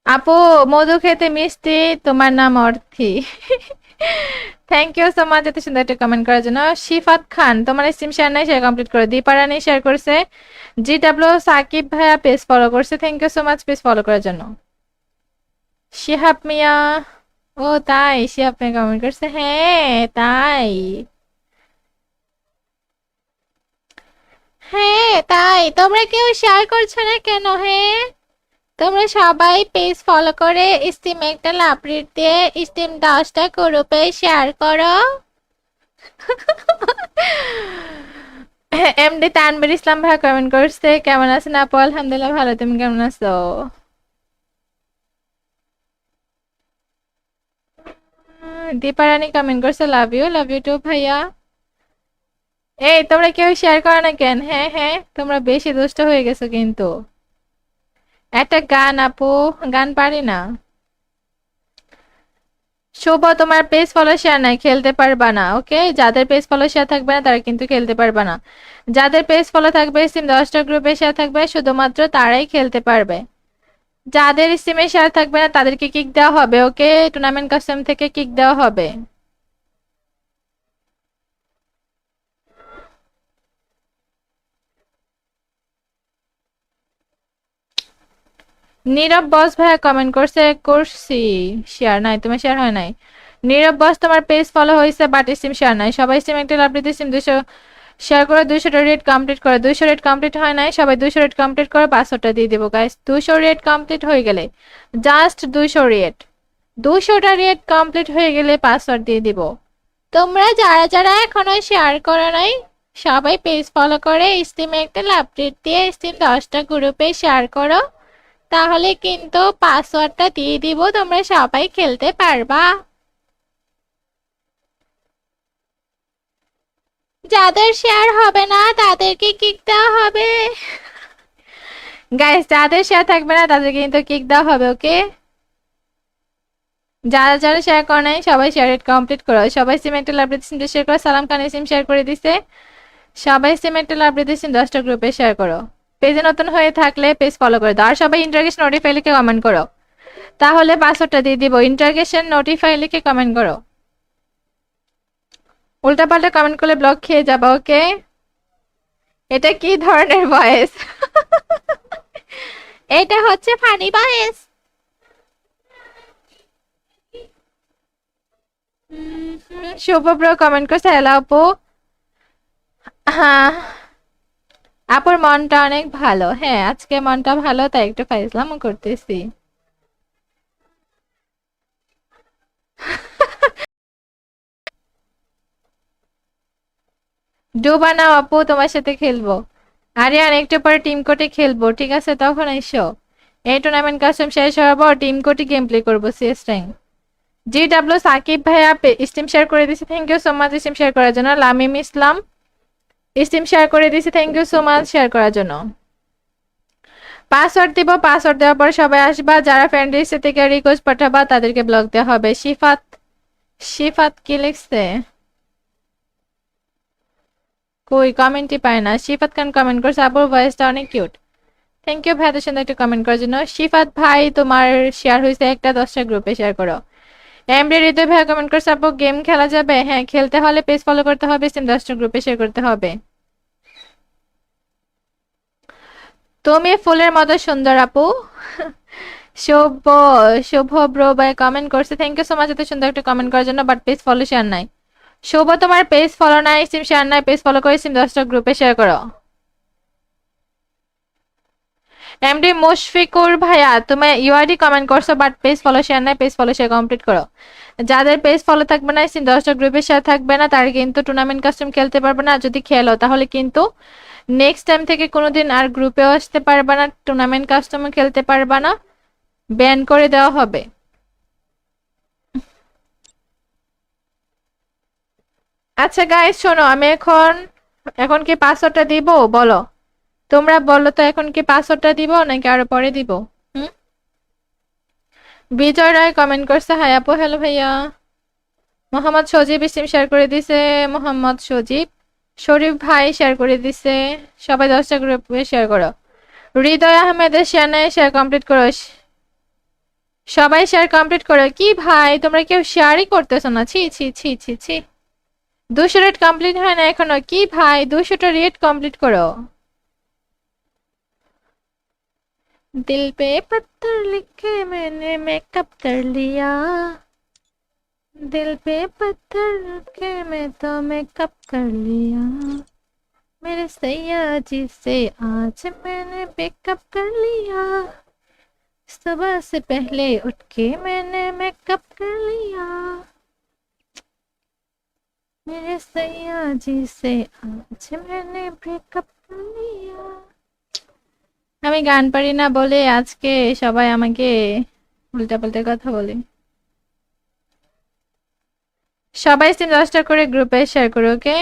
আপু মধু খেতে মিষ্টি, তোমার নাম Arthi. Thank you so much এত সুন্দর একটা কমেন্ট করার জন্য। শিফাত খান তোমার সিম শেয়ার নাই, শেয়ার কমপ্লিট করো। দীপারানি শেয়ার করছে। জিডব্লিউ সাকিব ভাইয়া পেজ ফলো করছে, thank you so much page follow করার জন্য। শিহাব মিয়া, ও তাই শিহাব মিয়া কমেন্ট করছে, হ্যাঁ তাই, হ্যাঁ তাই। তোমরা কেউ শেয়ার করছো না কেন? হ্যাঁ তোমরা সবাই পেজ ফলো করে স্টিম একটা লাভরিট দিয়ে স্টিম 10টা গ্রুপে শেয়ার করো। এমডি তানভীর ইসলাম ভাই কমেন্ট করছে, কেমন আছেন আপু? আলহামদুলিল্লাহ ভালো, তুমি কেমন আছো? দীপারানি কমেন্ট করছে, লাভ ইউ টু ভাইয়া। এই তোমরা কেউ শেয়ার করো না কেন? হ্যাঁ হ্যাঁ তোমরা বেশি দুষ্ট হয়ে গেছো কিন্তু। একটা গান আপু, গান পারি না। শুভ তোমার পেজ ফলো শেয়ার নাই, খেলতে পারবা না, ওকে? যাদের পেজ ফলো শেয়ার থাকবে না তারা কিন্তু খেলতে পারবা না। যাদের পেজ ফলো থাকবে, সিম 10টা গ্রুপে শেয়ার থাকবে, শুধুমাত্র তারাই খেলতে পারবে। যাদের সিমে শেয়ার থাকবে না তাদেরকে কিক দেওয়া হবে, ওকে? টুর্নামেন্ট কাস্টম থেকে কিক দেওয়া হবে। নীরব বস ভাইয়া কমেন্ট করছে, করছি শেয়ার নাই, তোমার শেয়ার হয় নাই। নীরব বস তোমার পেজ ফলো হয়েছে বাট সিম শেয়ার নাই। সবাই সিম একটা লাভ দিতে, সিম 200 শেয়ার করে 200টা রেট কমপ্লিট করে। 200 রেট কমপ্লিট হয় নাই, সবাই 200 রেট কমপ্লিট করে পাসওয়ার্ডটা দিয়ে দেবো গাইস। 200 রেট কমপ্লিট হয়ে গেলে, জাস্ট 200 রেট, 200টা রেট কমপ্লিট হয়ে গেলে পাসওয়ার্ড দিয়ে দিব। তোমরা যারা যারা এখনো শেয়ার করো নাই সবাই পেজ ফলো করে স্টিমে একটা লাভ দিয়ে স্টিম 10টা গ্রুপে শেয়ার করো, তাহলে কিন্তু পাসওয়ার্ডটা দিয়ে দিব, তোমরা সবাই খেলতে পারবা। যাদের শেয়ার হবে না তাদেরকে কিক দেওয়া হবে গাইস, যাদের শেয়ার থাকবে না তাদেরকে কিন্তু কিক দেওয়া হবে, ওকে? যারা যারা শেয়ার করে নাই সবাই শেয়ার রেট কমপ্লিট করো। সবাই সিম একটা লাভ সিম শেয়ার করো। সালাম খান সিম শেয়ার করে দিছে। সবাই সিম একটা লাভ সিম 10টা গ্রুপে শেয়ার করো। পেজে নতুন হয়ে থাকলে পেজ ফলো করে দাও। আর সবাই ইন্টারগেশন নোটিফাই লিখে কমেন্ট করো, তাহলে পাসওয়ার্ডটা দিয়ে দিব। ইন্টারগেশন নোটিফাই লিখে কমেন্ট করো। উল্টাপাল্টা কমেন্ট করলে ব্লক খেয়ে যাবা, ওকে? এটা কি ধরনের ভয়েস? এটা হচ্ছে ফানি ভয়েস। শুভ ব্রো কমেন্ট করছে হ্যালো আপু। হ্যাঁ, আপুর মনটা অনেক ভালো। হ্যাঁ, আজকে মনটা ভালো, তাই একটু ফাইজলামও করতেছি। ডু বানাও আপু, তোমার সাথে খেলবো। আরিয়ান একটু পরে টিম কোর্টে খেলবো, ঠিক আছে? তখন এসো। এই টুর্নামেন্ট কাস্টম শেষ হওয়ার পর টিম কোর্টে গেম প্লে করবো, CS rank. G W Sakib ভাইয়া স্টিম শেয়ার করে দিছি, thank you so much steam share করার জন্য। লামিম ইসলাম স্টিম শেয়ার করে দিছি, thank you so much share করার জন্য। পাসওয়ার্ড দিব, পাসওয়ার্ড দেওয়ার পর সবাই আসবা, যারা ফ্রেন্ড লিস্ট থেকে রিকোয়েস্ট পাঠাবা তাদেরকে ব্লক দেওয়া হবে। শিফাত, শিফাত কি লিখছে? কই কমেন্টই পায় না। শিফাত খান কমেন্ট করছে আপুর ভয়েসটা অনেক কিউট। থ্যাংক ইউ ভাই, এত সুন্দর একটা কমেন্ট করার জন্য। শিফাত ভাই তোমার শেয়ার হয়েছে একটা, 10টা গ্রুপে শেয়ার করো। এমডি হৃদয় ভাই কমেন্ট করছে আপু গেম খেলা যাবে? হ্যাঁ, খেলতে হলে পেজ ফলো করতে হবে, সিম 10টা গ্রুপে শেয়ার করতে হবে। তুমি ফুলের মতো সুন্দর আপু। শুভ, শুভ ব্রো ভাই কমেন্ট করছে, থ্যাংক ইউ সো মাচ এত সুন্দর একটা কমেন্ট করার জন্য, বাট পেজ ফলো শেয়ার নাই। শুভ তোমার পেজ ফলো নাই, সিম শেয়ার নাই, পেজ ফলো করে সিম 10টা গ্রুপে শেয়ার করো। এমডি মুশফিকুর ভাইয়া তুমি ইউআইডি কমেন্ট করছো, বাট পেজ ফলো শেয়ার নাই, পেজ ফলো শেয়ার কমপ্লিট করো। যাদের পেজ ফলো থাকবে না, সিম 10টা গ্রুপে শেয়ার থাকবে না, তারা কিন্তু টুর্নামেন্ট কাস্টম খেলতে পারবে না। যদি খেলো তাহলে কিন্তু নেক্সট টাইম থেকে কোনোদিন আর গ্রুপেও আসতে পারবে না, টুর্নামেন্ট কাস্টমও খেলতে পারবে না, ব্যান করে দেওয়া হবে। আচ্ছা গাইস শোনো, আমি এখন এখন কি পাসওয়ার্ডটা দিব বলো? তোমরা বলো তো, এখন কি পাসওয়ার্ডটা দিব নাকি আরো পরে দিব? হুম? বিজয় রায় কমেন্ট করছে হাই আপু, হ্যালো ভাইয়া। মোহাম্মদ সজীব ইসিম শেয়ার করে দিছে, মোহাম্মদ সজীব। শরীফ ভাই শেয়ার করে দিছে। সবাই 10টা গ্রুপে শেয়ার করো। হৃদয় আহমেদের শেয়ার নাই, শেয়ার কমপ্লিট করো। সবাই শেয়ার কমপ্লিট করো। কি ভাই তোমরা কেউ শেয়ারই করতেছো না, ছি ছি ছি ছি ছি। 200 রেট কমপ্লিট হয় না এখনো, কি ভাই 200টা রেট কমপ্লিট করো। दिल पे पत्थर लिखे मैंने मेकअप कर लिया, दिल पे पत्थर लिखे मैं तो मेकअप कर लिया, मेरे सैया जी से आज मैंने मेकअप कर लिया, सुबह से पहले उठ के मैंने मेकअप कर लिया, मेरे सैया जी से आज मैंने ब्रेकअप कर लिया। আমি গান পারি না বলে আজকে সবাই আমাকে উল্টাপাল্টা কথা বলে। সবাই সিম 10টা করে গ্রুপে শেয়ার করো, ওকে?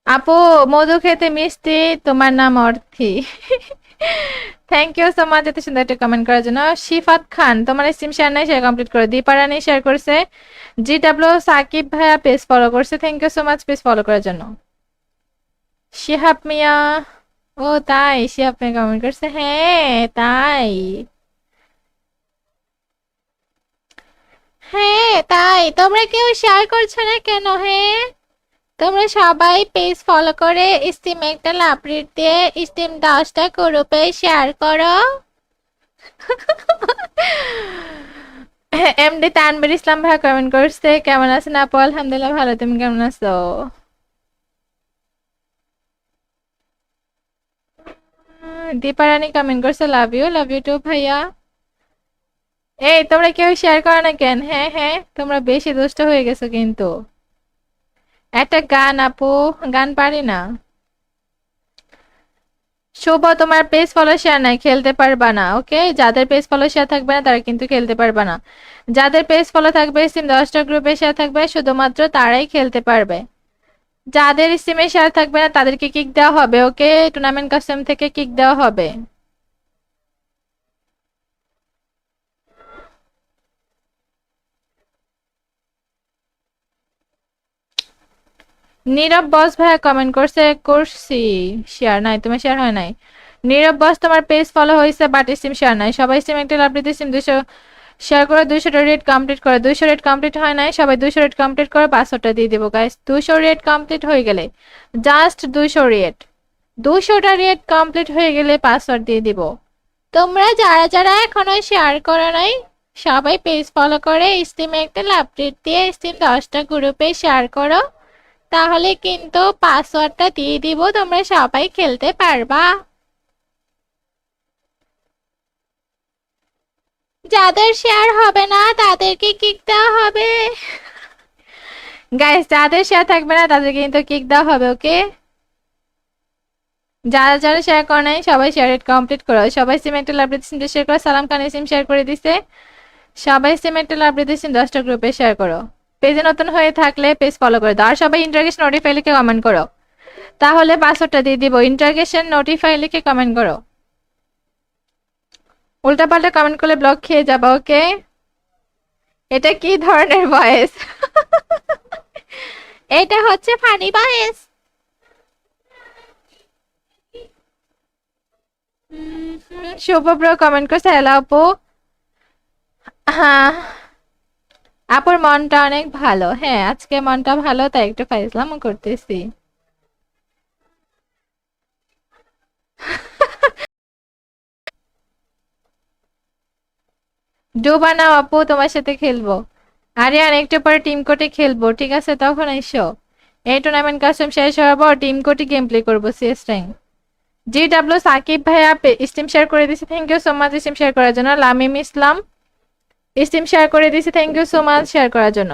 আপু মধু খেতে মিষ্টি, তোমার নাম Arthi. Thank you so much এত সুন্দর একটা কমেন্ট করার জন্য। শিফাত খান তোমার সিম শেয়ার নাই, শেয়ার কমপ্লিট করো। দীপারানি শেয়ার করছে। জি ডাব্লিউ সাকিব ভাইয়া পেজ ফলো করছে, thank you so much page follow করার জন্য। শিহাব মিয়া, ও তাই শিহাব মিয়া কমেন্ট করছে, হ্যাঁ তাই। হ্যাঁ তাই, তোমরা কেউ শেয়ার করছো না কেন? হ্যাঁ, তোমরা সবাই পেজ ফলো করে স্টিম একটা লাভরেট দিয়ে স্টিম 10টা গ্রুপে শেয়ার করো। এমডি তানভীর ইসলাম ভাই কমেন্ট করছে, কেমন আছেন আপু? আলহামদুলিল্লাহ ভালো, তুমি কেমন আছো? দীপারানি কমেন্ট করছে লাভ ইউ টু ভাইয়া। এই তোমরা কেউ শেয়ার করো না কেন? হ্যাঁ হ্যাঁ, তোমরা বেশি দুষ্ট হয়ে গেছো কিন্তু। একটা গান আপু, গান পারি না। শুভ তোমার পেজ ফলো শেয়ার নাই, খেলতে পারবা না, ওকে? যাদের পেজ ফলো শেয়ার থাকবে না তারা কিন্তু খেলতে পারবা না। যাদের পেজ ফলো থাকবে, সিম 10টা গ্রুপে শেয়ার থাকবে, শুধুমাত্র তারাই খেলতে পারবে। যাদের সিমে শেয়ার থাকবে না তাদেরকে কিক দেওয়া হবে, ওকে? টুর্নামেন্ট কাস্টম থেকে কিক দেওয়া হবে। নীরব বস ভাইয়া কমেন্ট করছি শেয়ার নাই, তোমার শেয়ার হয় নাই। নীরব বস তোমার পেজ ফলো হয়েছে বাট স্টিম শেয়ার নাই, সবাই স্টিম একটা লাভ দিতে স্টিম 200 শেয়ার করে 200টা রেট কমপ্লিট করে। 200 রেট কমপ্লিট হয় নাই, সবাই 200 রেট কমপ্লিট করে পাসওয়ার্ডটা দিয়ে দেবো গাইস। 200 রেট কমপ্লিট হয়ে গেলে, জাস্ট 200 রেট, 200টা রেট কমপ্লিট হয়ে গেলে পাসওয়ার্ড দিয়ে দিব। তোমরা যারা যারা এখনো শেয়ার করো নাই সবাই পেজ ফলো করে স্টিমে একটা আপডেট দিয়ে স্টিম 10টা গ্রুপে শেয়ার করো, তাহলে কিন্তু পাসওয়ার্ডটা দিয়ে দিব, তোমরা সবাই খেলতে পারবা। যাদের শেয়ার হবে না তাদেরকে কিক দেওয়া হবে গাইস, যাদের শেয়ার থাকবে না তাদেরকে কিন্তু কিক দেওয়া হবে। ওকে, যারা যারা শেয়ার করে নাই সবাই শেয়ার রেট কমপ্লিট করো। সবাই সিম একটা লাভ দিতে সিম শেয়ার করো। সালাম খান সিম শেয়ার করে দিছে। সবাই সিম একটা লাভ দিতে সিম 10টা গ্রুপে শেয়ার করো। পেজে নতুন হয়ে থাকলে পেজ ফলো করে দাও। আর সবাই ইন্টারগেশন নোটিফাই লিখে কমেন্ট করো, তাহলে পাসওয়ার্ডটা দিয়ে দিব। ইন্টারগেশন নোটিফাই লিখে কমেন্ট করো, উল্টাপাল্টা কমেন্ট করলে ব্লক খেয়ে যাবা। ওকে, এটা কি ধরনের ভয়েস? এটা হচ্ছে ফানি ভয়েস। শুভ ব্রো কমেন্ট করছে হ্যালো আপু। হ্যাঁ, আপুর মনটা অনেক ভালো। হ্যাঁ, আজকে মনটা ভালো তাই একটু ফাইজলামও করতেছি। ডুবা নাও আপু, তোমার সাথে খেলবো। আরিয়ান একটু পরে টিম কোর্টে খেলবো, ঠিক আছে? তখন এসো। এই টুর্নামেন্ট কাস্টম শেষ হওয়ার পর টিম কোর্টে গেম প্লে করবো সিএস র্যাঙ্ক। জিডব্লিউ সাকিব ভাইয়া স্টিম শেয়ার করে দিয়েছে, thank you so much steam share করার জন্য। লামিম ইসলাম স্টিম শেয়ার করে দিয়েছে, thank you so much share করার জন্য।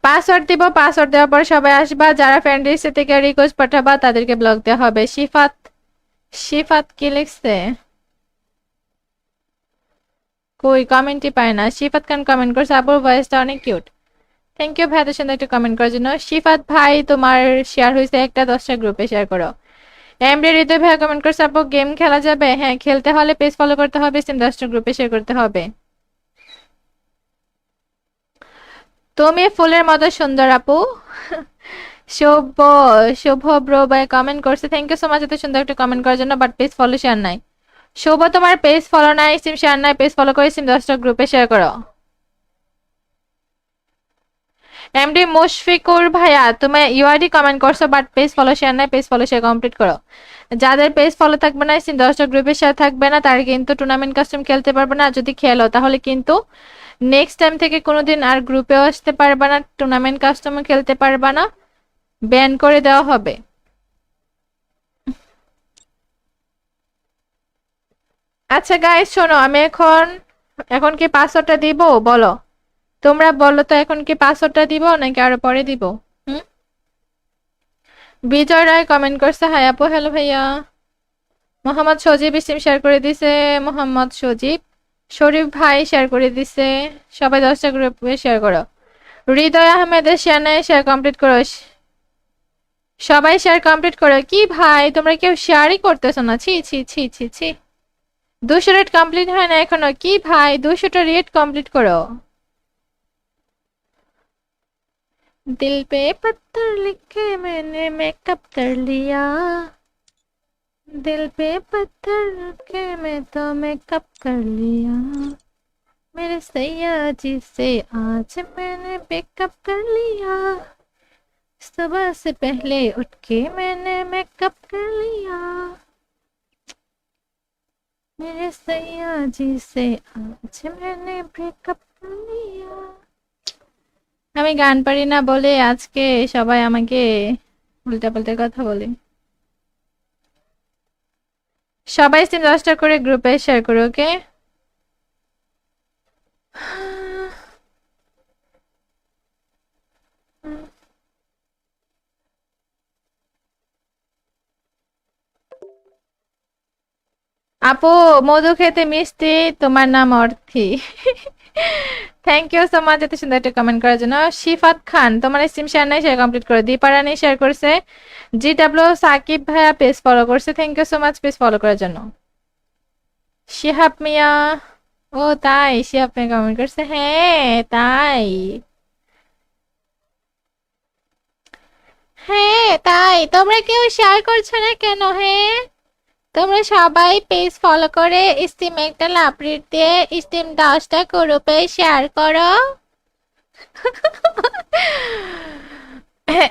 পাসওয়ার্ড দিব, পাসওয়ার্ড দেওয়ার পর সবাই আসবা। যারা ফ্রেন্ড লিস্ট থেকে রিকোয়েস্ট পাঠাবা তাদেরকে ব্লক দেওয়া হবে। শিফাত, শিফাত কি লিখছে? কই কমেন্টই পায় না। শিফাত খান কমেন্ট করছে আপুর ভয়েসটা অনেক কিউট। থ্যাংক ইউ ভাই, এত সুন্দর একটা কমেন্ট করার জন্য। শিফাত ভাই তোমার শেয়ার হয়েছে একটা, 10টা গ্রুপে শেয়ার করো। এমডি হৃদয় ভাই কমেন্ট করছে আপু গেম খেলা যাবে? হ্যাঁ, খেলতে হলে পেজ ফলো করতে হবে, সিম 10টা গ্রুপে শেয়ার করতে হবে। তুমি ফুলের মতো সুন্দর আপু। শুভ, শুভ ব্রো ভাই কমেন্ট করছে, থ্যাংক ইউ সো মাচ এত সুন্দর একটা কমেন্ট করার জন্য, বাট পেজ ফলো শেয়ার নাই। শুভ তোমার পেজ ফলো নাই, সিম শেয়ার নাই, পেজ ফলো করে সিম 10টা গ্রুপে শেয়ার করো। এমডি মুশফিকুর ভাইয়া তুমি ইউআইডি কমেন্ট করছো বাট পেজ ফলো শেয়ার নাই, পেজ ফলো শেয়ার কমপ্লিট করো। যাদের পেজ ফলো থাকবে না, সিম 10টা গ্রুপে শেয়ার থাকবে না, তারা কিন্তু টুর্নামেন্ট কাস্টম খেলতে পারবে না। যদি খেলো তাহলে কিন্তু নেক্সট টাইম থেকে কোনোদিন আর গ্রুপেও আসতে পারবে না, টুর্নামেন্ট কাস্টমও খেলতে পারবে না, ব্যান করে দেওয়া হবে। আচ্ছা গাইস শোনো, আমি এখন এখন কি পাসওয়ার্ডটা দিব বলো? তোমরা বলো তো, এখন কি পাসওয়ার্ডটা দিব নাকি আরো পরে দিব? হুম, বিজয় রায় কমেন্ট করছে হাই আপু, হ্যালো ভাইয়া। মোহাম্মদ সজীব ইসিম শেয়ার করে দিছে, মোহাম্মদ সজীব। শরীফ ভাই শেয়ার করে দিছে। সবাই 10টা গ্রুপে শেয়ার করো। হৃদয় আহমেদের শেয়ার নেই, শেয়ার কমপ্লিট করো। সবাই শেয়ার কমপ্লিট করো। কি ভাই তোমরা কেউ শেয়ারই করতেছো না, ছি ছি ছি ছি ছি। 200 রেট কমপ্লিট হয় না এখনো, কি ভাই 200টা রেট কমপ্লিট করো। दिल पे पत्थर लिखे मैंने मेकअप कर लिया, दिल पे पत्थर लिखे मैं तो मेकअप कर लिया, मेरे सैया जी से आज मैंने मेकअप कर लिया, सुबह से पहले उठ के मैंने मेकअप कर लिया, मेरे सैया जी से आज मैंने ब्रेकअप कर लिया। আমি গান পারি না বলে আজকে সবাই আমাকে উল্টাপাল্টা কথা বলে। সবাই সিম 10টা করে গ্রুপে শেয়ার করো। ওকে, আপু মধু খেতে মিষ্টি, তোমার নাম Arthi. Thank you so much এত সুন্দর একটা কমেন্ট করার জন্য। শিফাত খান তোমার সিম শেয়ার নাই, শেয়ার কমপ্লিট করো। দীপারানি শেয়ার করছে। জিডব্লিউ সাকিব ভাইয়া পেজ ফলো করছে, thank you so much page follow করার জন্য। শিহাব মিয়া, ও তাই শিহাব মিয়া কমেন্ট করছে, হ্যাঁ তাই। হ্যাঁ তাই, তোমরা কেউ শেয়ার করছো না কেন? হ্যাঁ, তোমরা সবাই পেজ ফলো করে স্টিম একটা লাপড়ির দিয়ে স্টিম 10টা গ্রুপে শেয়ার করো।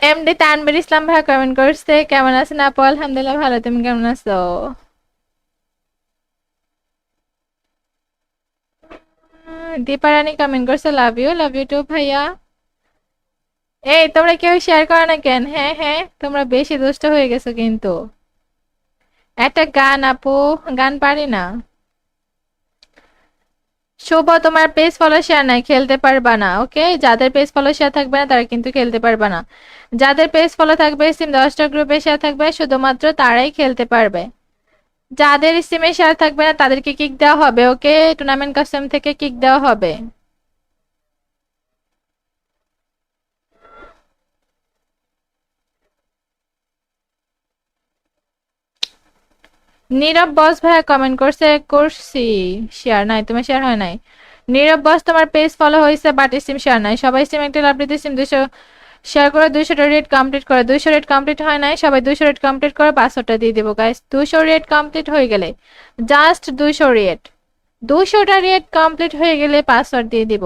এমডি তানভীর ইসলাম ভাই কমেন্ট করছে, কেমন আছেন আপু? আলহামদুলিল্লাহ ভালো, তুমি কেমন আছো? দীপা রানী কমেন্ট করছে, লাভ ইউ টু ভাইয়া। এই তোমরা কেউ শেয়ার করো না কেন? হ্যাঁ হ্যাঁ, তোমরা বেশি দুষ্ট হয়ে গেছো কিন্তু। একটা গান আপু, গান পারি না। শুভ, তোমার পেজ ফলো শেয়ার নাই, খেলতে পারবা না। ওকে, যাদের পেজ ফলো শেয়ার থাকবে না তারা কিন্তু খেলতে পারবা না। যাদের পেজ ফলো থাকবে, স্টিম 10টা গ্রুপে শেয়ার থাকবে, শুধুমাত্র তারাই খেলতে পারবে। যাদের স্টিমে শেয়ার থাকবে না তাদেরকে কিক দেওয়া হবে। ওকে, টুর্নামেন্ট কাস্টম থেকে কিক দেওয়া হবে। নীরব বস ভাইয়া কমেন্ট করছে, করছি শেয়ার নাই, তোমার শেয়ার হয় নাই। নীরব বস, তোমার পেজ ফলো হয়েছে বাট স্টিম শেয়ার নাই। সবাই স্টিম একটা লাভ দিতে, স্টিম 200 শেয়ার করে 200টা রেট কমপ্লিট করে। 200 রেট কমপ্লিট হয় নাই, সবাই 200 রেট কমপ্লিট করে পাসওয়ার্ডটা দিয়ে দেবো গাইস। 200 রেট কমপ্লিট হয়ে গেলে, জাস্ট 200 রেট, 200টা রেট কমপ্লিট হয়ে গেলে পাসওয়ার্ড দিয়ে দিব।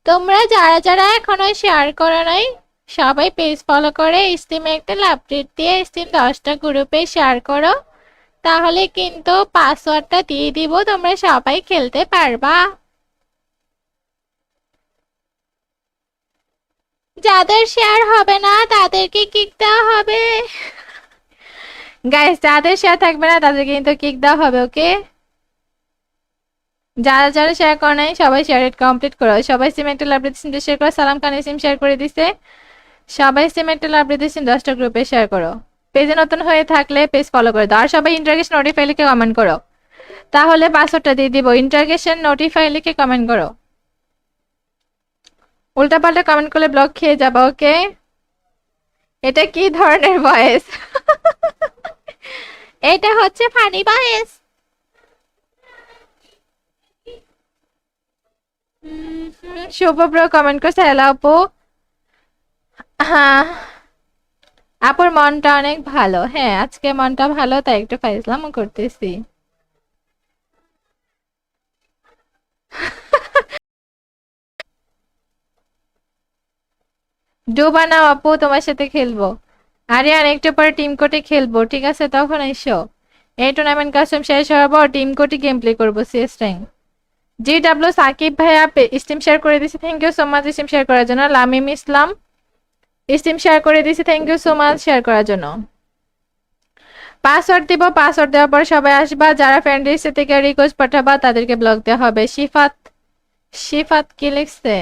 তোমরা যারা যারা এখনো শেয়ার করো নাই, সবাই পেজ ফলো করে স্টিমে একটা লাভ দিয়ে স্টিম 10টা গ্রুপে শেয়ার করো, তাহলে কিন্তু পাসওয়ার্ডটা দিয়ে দিব, তোমরা সবাই খেলতে পারবা। যাদের শেয়ার হবে না তাদেরকে কিক দেওয়া হবে। গাইস, যাদের শেয়ার থাকবে না তাদেরকে কিন্তু কিক দেওয়া হবে। ওকে, যারা যারা শেয়ার করে নাই সবাই শেয়ার কমপ্লিট করো। সবাই সিম একটা লাভ দিতে শেয়ার করো। সালাম খান সিম শেয়ার করে দিছে। সবাই সিম একটা লাভ দিতে 10টা গ্রুপে শেয়ার করো। পেজে নতুন হয়ে থাকলে পেজ ফলো করে দাও। আর সবাই ইন্টারগেশন নোটিফাই লিখে কমেন্ট করো, তাহলে পাসওয়ার্ডটা দিয়ে দিব। ইন্টারগেশন নোটিফাই লিখে কমেন্ট করো, উল্টাপাল্টা কমেন্ট করলে ব্লক খেয়ে যাবা। ওকে, এটা কি ধরনের ভয়েস? এটা হচ্ছে ফানি ভয়েস। শুভ ব্রো কমেন্ট করছে, হ্যালো আপু। হ্যাঁ, আপুর মনটা অনেক ভালো। হ্যাঁ, আজকে মনটা ভালো, তাই একটু ফাইজলামও করতেছি। ডুবা নাও আপু, তোমার সাথে খেলবো। আরিয়ান, একটু পরে টিম কোর্টে খেলবো, ঠিক আছে? তখন এসো। এই টুর্নামেন্ট কাস্টম শেষ হওয়ার পর টিম কোর্টে গেম প্লে করবো, CS rank. G W Sakib ভাইয়া স্টিম শেয়ার করে দিছি, thank you so much steam share করার জন্য। লামিম ইসলাম স্টিম শেয়ার করে দিছি, thank you so much share করার জন্য। পাসওয়ার্ড দিব, পাসওয়ার্ড দেওয়ার পর সবাই আসবা। যারা ফ্রেন্ড লিস্ট থেকে রিকোয়েস্ট পাঠাবা তাদেরকে ব্লক দেওয়া হবে। শিফাত, শিফাত কি লিখছে?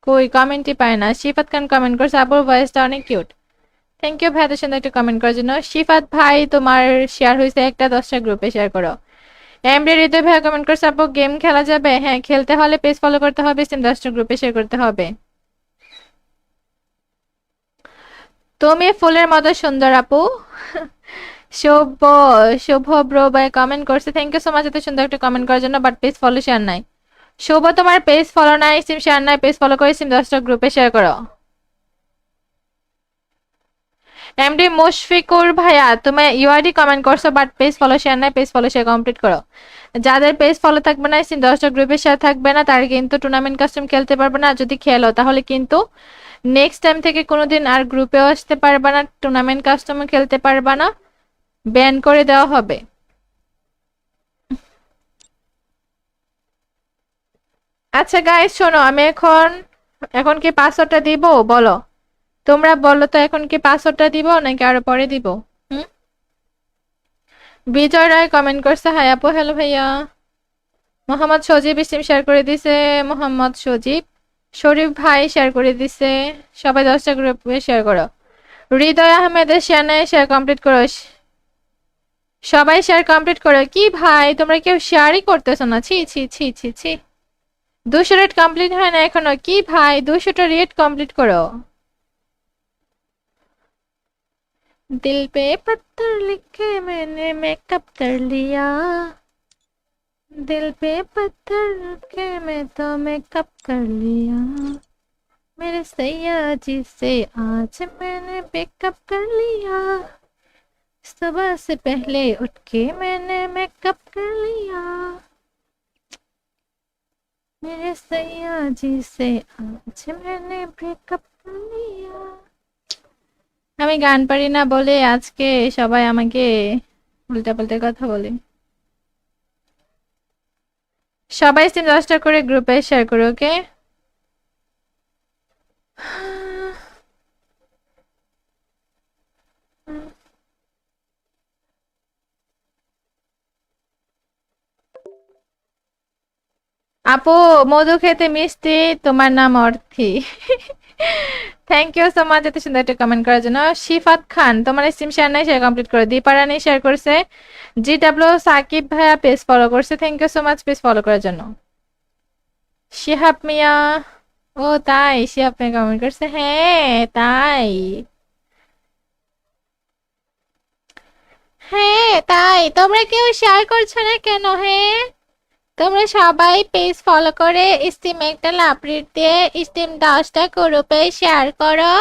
কই কমেন্টই পায় না। শিফাত খান কমেন্ট করছে, আপুর ভয়েসটা অনেক কিউট। থ্যাংক ইউ ভাই, এত সুন্দর একটা কমেন্ট করার জন্য। শিফাত ভাই, তোমার শেয়ার হয়েছে একটা, 10টা গ্রুপে শেয়ার করো। এমডি হৃদয় ভাই কমেন্ট করছে, আপু গেম খেলা যাবে? হ্যাঁ, খেলতে হলে পেজ ফলো করতে হবে, স্টিম 10টা গ্রুপে শেয়ার করতে হবে। তুমি ফুলের মতো সুন্দর আপু। শুভ, শুভ ব্রো ভাই কমেন্ট করছে, থ্যাংক ইউ সো মাচ এত সুন্দর একটা কমেন্ট করার জন্য, বাট পেজ ফলো শেয়ার নাই। শুভ, তোমার পেজ ফলো নাই, স্টিম শেয়ার নাই, পেজ ফলো করে স্টিম 10টা গ্রুপে শেয়ার করো। এমডি মুশফিকুর ভাইয়া, তুমি ইউআইডি কমেন্ট করছো বাট পেজ ফলো শেয়ার নাই, পেজ ফলো শেয়ার কমপ্লিট করো। যাদের পেজ ফলো থাকবে না, স্টিম 10টা গ্রুপে শেয়ার থাকবে না, তারা কিন্তু টুর্নামেন্ট কাস্টম খেলতে পারবে না। যদি খেলো তাহলে কিন্তু নেক্সট টাইম থেকে কোনোদিন আর গ্রুপেও আসতে পারবে না, টুর্নামেন্ট কাস্টমও খেলতে পারবে না, ব্যান করে দেওয়া হবে। আচ্ছা গাইস শোনো, আমি এখন এখন কি পাসওয়ার্ডটা দিব বলো? তোমরা বলো তো, এখন কি পাসওয়ার্ডটা দিব নাকি আরো পরে দিব? হুম, বিজয় রায় কমেন্ট করছে, হাই আপু। হ্যালো ভাইয়া। মোহাম্মদ সজীব স্টিম শেয়ার করে দিছে, মোহাম্মদ সজীব। শরীফ ভাই শেয়ার করে দিছে। সবাই 10টা গ্রুপে শেয়ার করো। হৃদয় আহমেদের শেয়ার নাই, শেয়ার কমপ্লিট করো। সবাই শেয়ার কমপ্লিট করো। কি ভাই, তোমরা কেউ শেয়ারই করতেছো না? ছি ছি ছি ছি ছি। 200 রেট কমপ্লিট হয় না এখনো? কি ভাই, 200টা রেট কমপ্লিট করো। दिल पे पत्थर लिखे मैंने मेकअप कर लिया, दिल पे पत्थर लिखे मैं तो मेकअप कर लिया। मेरे सैया जी से आज मैंने ब्रेकअप कर लिया, सुबह से पहले उठ के मैंने मेकअप कर लिया, मेरे सैया जी से आज मैंने ব্রেকআপ कर लिया। আমি গান পারি না বলে আজকে সবাই আমাকে উল্টাপাল্টা কথা বলে। সবাই সিম 10টা করে গ্রুপে শেয়ার করো, ওকে? আপু, মধু খেতে মিষ্টি, তোমার নাম Arthi. Thank you so much এত সুন্দর একটা কমেন্ট করার জন্য। শিফাত খান, তোমার সিম শেয়ার নাই, শেয়ার কমপ্লিট করো। দীপারানি শেয়ার করছে। জিডব্লিউ সাকিব ভাইয়া পেজ ফলো করছে, thank you so much page follow করার জন্য। শিহাব মিয়া, ও তাই, শিহাব মিয়া কমেন্ট করছে, হ্যাঁ তাই, হ্যাঁ তাই। তোমরা কেউ শেয়ার করছো না কেন? হ্যাঁ, তোমরা সবাই পেজ ফলো করে স্টিম একটা লাভরিট দিয়ে স্টিম 10টা গ্রুপে শেয়ার করো।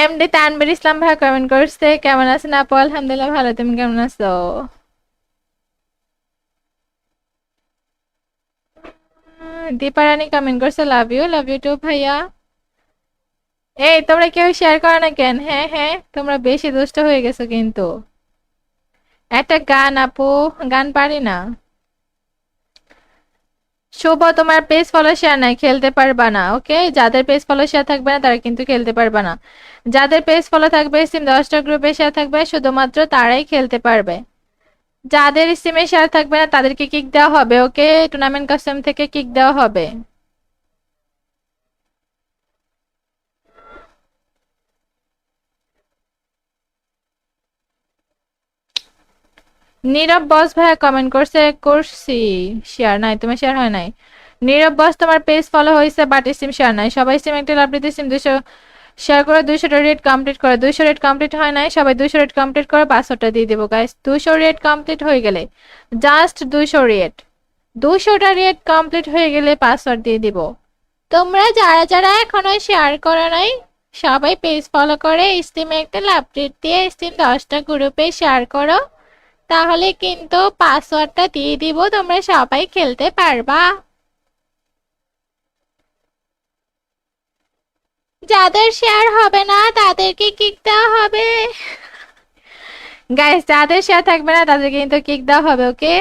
এমডি তানভীর ইসলাম ভাই কমেন্ট করছে, কেমন আছেন আপু? আলহামদুলিল্লাহ ভালো, তুমি কেমন আছো? দীপারানি কমেন্ট করছে, লাভ ইউ টু ভাইয়া। এই তোমরা কেউ শেয়ার করো না কেন? হ্যাঁ হ্যাঁ, তোমরা বেশি দুষ্ট হয়ে গেছো কিন্তু। একটা গান আপু, গান পারি না। শুভ, তোমার পেজ ফলো শেয়ার নাই, খেলতে পারবা না, ওকে? যাদের পেজ ফলো শেয়ার থাকবে না তারা কিন্তু খেলতে পারবা না। যাদের পেজ ফলো থাকবে, সিম 10টা গ্রুপে শেয়ার থাকবে, শুধুমাত্র তারাই খেলতে পারবে। যাদের সিমে শেয়ার থাকবে না তাদেরকে কিক দেওয়া হবে, ওকে? টুর্নামেন্ট কাস্টম থেকে কিক দেওয়া হবে। নীরব বস ভাইয়া কমেন্ট করছে, করছি শেয়ার নাই, তোমার শেয়ার হয় নাই। নীরব বস, তোমার পেজ ফলো হয়েছে বাট সিম শেয়ার নাই। সবাই সিম একটা লাভ দিতে, সিম 200 শেয়ার করে 200টা রেট কমপ্লিট করে। 200 রেট কমপ্লিট হয় নাই, সবাই 200 রেট কমপ্লিট করে পাসওয়ার্ডটা দিয়ে দেবো গাইস। 200 রেট কমপ্লিট হয়ে গেলে, জাস্ট 200 রেট, 200টা রেট কমপ্লিট হয়ে গেলে পাসওয়ার্ড দিয়ে দিব। তোমরা যারা যারা এখনো শেয়ার করো নাই, সবাই পেজ ফলো করে স্টিমে একটা লাভ রেট দিয়ে স্টিম 10টা গ্রুপে শেয়ার করো, তাহলে কিন্তু পাসওয়ার্ডটা দিয়ে দিব, তোমরা সবাই খেলতে পারবা। যাদের শেয়ার হবে না তাদেরকে কিক দেওয়া হবে গাইস, যাদের শেয়ার থাকবে না তাদেরকে কিন্তু কিক দেওয়া হবে, ওকে?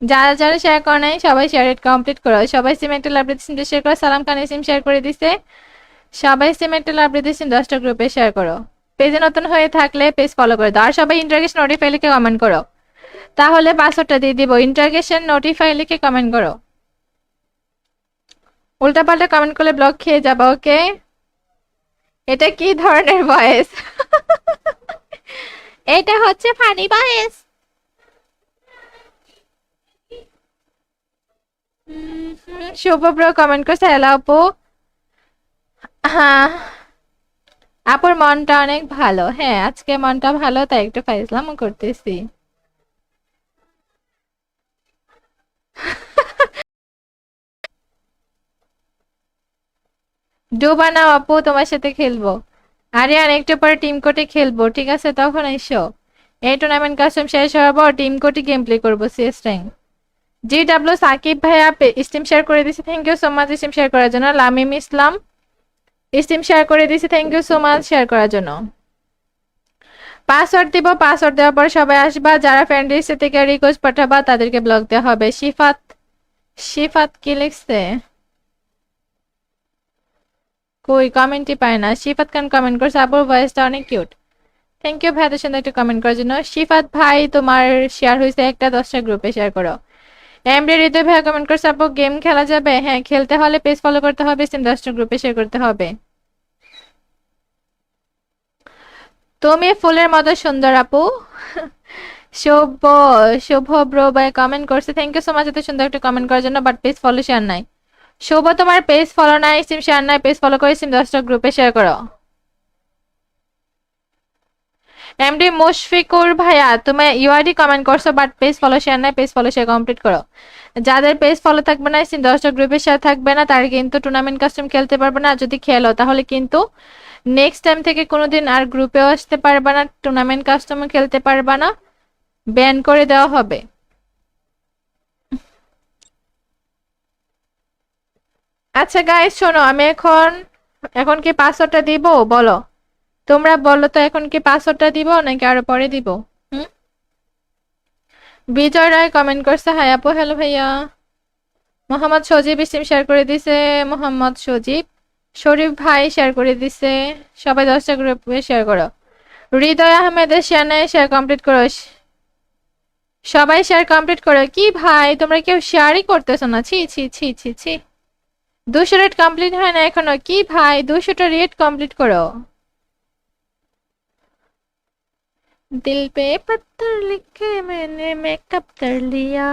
যারা যারা শেয়ার করে নাই সবাই শেয়ার রেট কমপ্লিট করো। সবাই সিম একটা লাভ সিম শেয়ার করো। সালাম খানের সিম শেয়ার করে দিছে। সবাই সিম একটা লাভ সিম 10টা গ্রুপে শেয়ার করো। পেজে নতুন হয়ে থাকলে পেজ ফলো করে দাও। আর সবাই ইন্টারগেশন নোটিফাই লিখে কমেন্ট করো, তাহলে পাসওয়ার্ডটা দিয়ে দিব। ইন্টারগেশন নোটিফাই লিখে কমেন্ট করো, উল্টাপাল্টা কমেন্ট করলে ব্লক খেয়ে যাবা, ওকে? এটা কি ধরনের ভয়েস? এটা হচ্ছে ফানি ভয়েস। শুভ ব্রো কমেন্ট করছে, হ্যালো আপু। হ্যাঁ, আপুর মনটা অনেক ভালো। হ্যাঁ, আজকে মনটা ভালো, তাই একটু ফাইজলামও করতেছি। ডুবা নাও আপু, তোমার সাথে খেলবো। আরিয়ান, একটু পরে টিম কোর্টে খেলবো, ঠিক আছে? তখন এসো। এই টুর্নামেন্ট কাস্টম শেষ হওয়ার পর টিম কোর্টে গেম প্লে করবো, সিএস র্যাঙ্ক। জিডব্লিউ সাকিব ভাইয়া স্টিম শেয়ার করে দিছি, thank you so much steam share করার জন্য। লামিম ইসলাম স্টিম শেয়ার করে দিছি, thank you so much share করার জন্য। পাসওয়ার্ড দিব, পাসওয়ার্ড দেওয়ার পর সবাই আসবা। যারা ফ্রেন্ড লিস্ট থেকে রিকোয়েস্ট পাঠাবা তাদেরকে ব্লক দেওয়া হবে। শিফাত, শিফাত কি লিখছে? কই কমেন্টই পায় না। শিফাত খান কমেন্ট করছে, আপুর ভয়েসটা অনেক কিউট। থ্যাংক ইউ ভাই এত সুন্দর একটা কমেন্ট করার জন্য। শিফাত ভাই, তোমার শেয়ার হয়েছে একটা, 10টা গ্রুপে শেয়ার করো। এমডি হৃদয় ভাই কমেন্ট করছে, আপু গেম খেলা যাবে? হ্যাঁ, খেলতে হলে পেজ ফলো করতে হবে, সিম 10টা গ্রুপে শেয়ার করতে হবে। তুমি ফুলের মতো সুন্দর আপু। শুভ, শুভ ব্রো ভাই কমেন্ট করছে, থ্যাংক ইউ সো মাচ এত সুন্দর একটা কমেন্ট করার জন্য, বাট পেজ ফলো শেয়ার নাই। শুভ, তোমার পেজ ফলো নাই, সিম শেয়ার নাই, পেজ ফলো করে সিম 10টা গ্রুপে শেয়ার করো। এমডি মুশফিকুর ভাইয়া তুমি ইউআইডি কমেন্ট করছো বাট পেজ ফলো শেয়ার নাই, পেজ ফলো শেয়ার কমপ্লিট করো। যাদের পেজ ফলো থাকবে না, 10টা গ্রুপে শেয়ার থাকবে না, তারা কিন্তু টুর্নামেন্ট কাস্টম খেলতে পারবে না। আর যদি খেলো তাহলে কিন্তু নেক্সট টাইম থেকে কোনোদিন আর গ্রুপেও আসতে পারবে না, টুর্নামেন্ট কাস্টমও খেলতে পারবে না, ব্যান করে দেওয়া হবে। আচ্ছা গাইস শোনো, আমি এখন এখন কি পাসওয়ার্ডটা দিব বলো? তোমরা বলো তো এখন কি পাসওয়ার্ডটা দিব নাকি আরো পরে দিব? হুম? বিজয় রায় কমেন্ট করছে হাই আপু, হ্যালো ভাইয়া। মোহাম্মদ সজীব ইসিম শেয়ার করে দিছে, মোহাম্মদ সজীব। শরীফ ভাই শেয়ার করে দিছে। সবাই 10টা গ্রুপে শেয়ার করো। হৃদয় আহমেদের শেয়ার নাই, শেয়ার কমপ্লিট করো। সবাই শেয়ার কমপ্লিট করো। কি ভাই তোমরা কেউ শেয়ারই করতেছো না, ছি ছি ছি ছি ছি। 200 রেট কমপ্লিট হয় না এখনো, কি ভাই 200টা রেট কমপ্লিট করো। दिल पे पत्थर लिखे मैंने मेकअप कर लिया,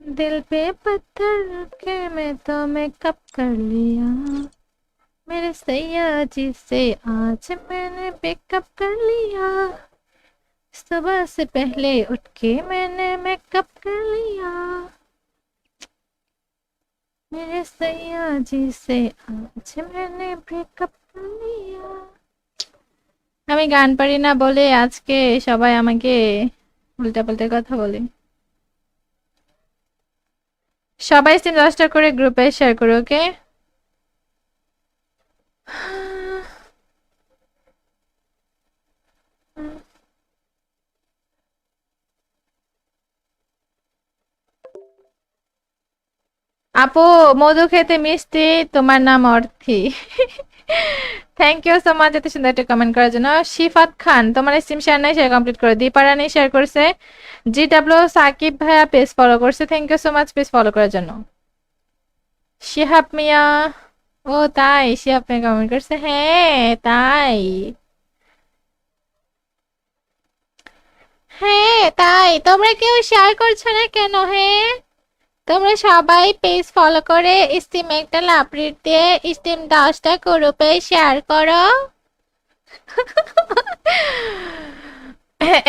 दिल पे पत्थर लिखे मैं तो मेकअप कर लिया, मेरे सैया जी से आज मैंने मेकअप कर लिया, सुबह से पहले उठ के मैंने मेकअप कर लिया, मेरे सैया जी से आज मैंने ब्रेकअप कर लिया। আমি গান পারি না বলে আজকে সবাই আমাকে উল্টাপাল্টা কথা বলে। সবাই 10টা করে গ্রুপে শেয়ার করো, ওকে? আপু মধু খেতে মিষ্টি, তোমার নাম Arthi. Thank you so much এত সুন্দর একটা কমেন্ট করার জন্য। শিফাত খান তোমার সিম শেয়ার নাই, শেয়ার কমপ্লিট করো। দীপারানি শেয়ার করছে। জিডব্লিউ সাকিব ভাইয়া পেজ ফলো করছে, thank you so much page follow করার জন্য। শিহাব মিয়া, ও তাই শিহাব মিয়া কমেন্ট করছে, হ্যাঁ তাই, হ্যাঁ তাই। তোমরা কেউ শেয়ার করছো না কেন? হ্যাঁ তোমরা সবাই পেজ ফলো করে স্টিম একটা লাভরিট দিয়ে স্টিম 10টা গ্রুপে শেয়ার করো।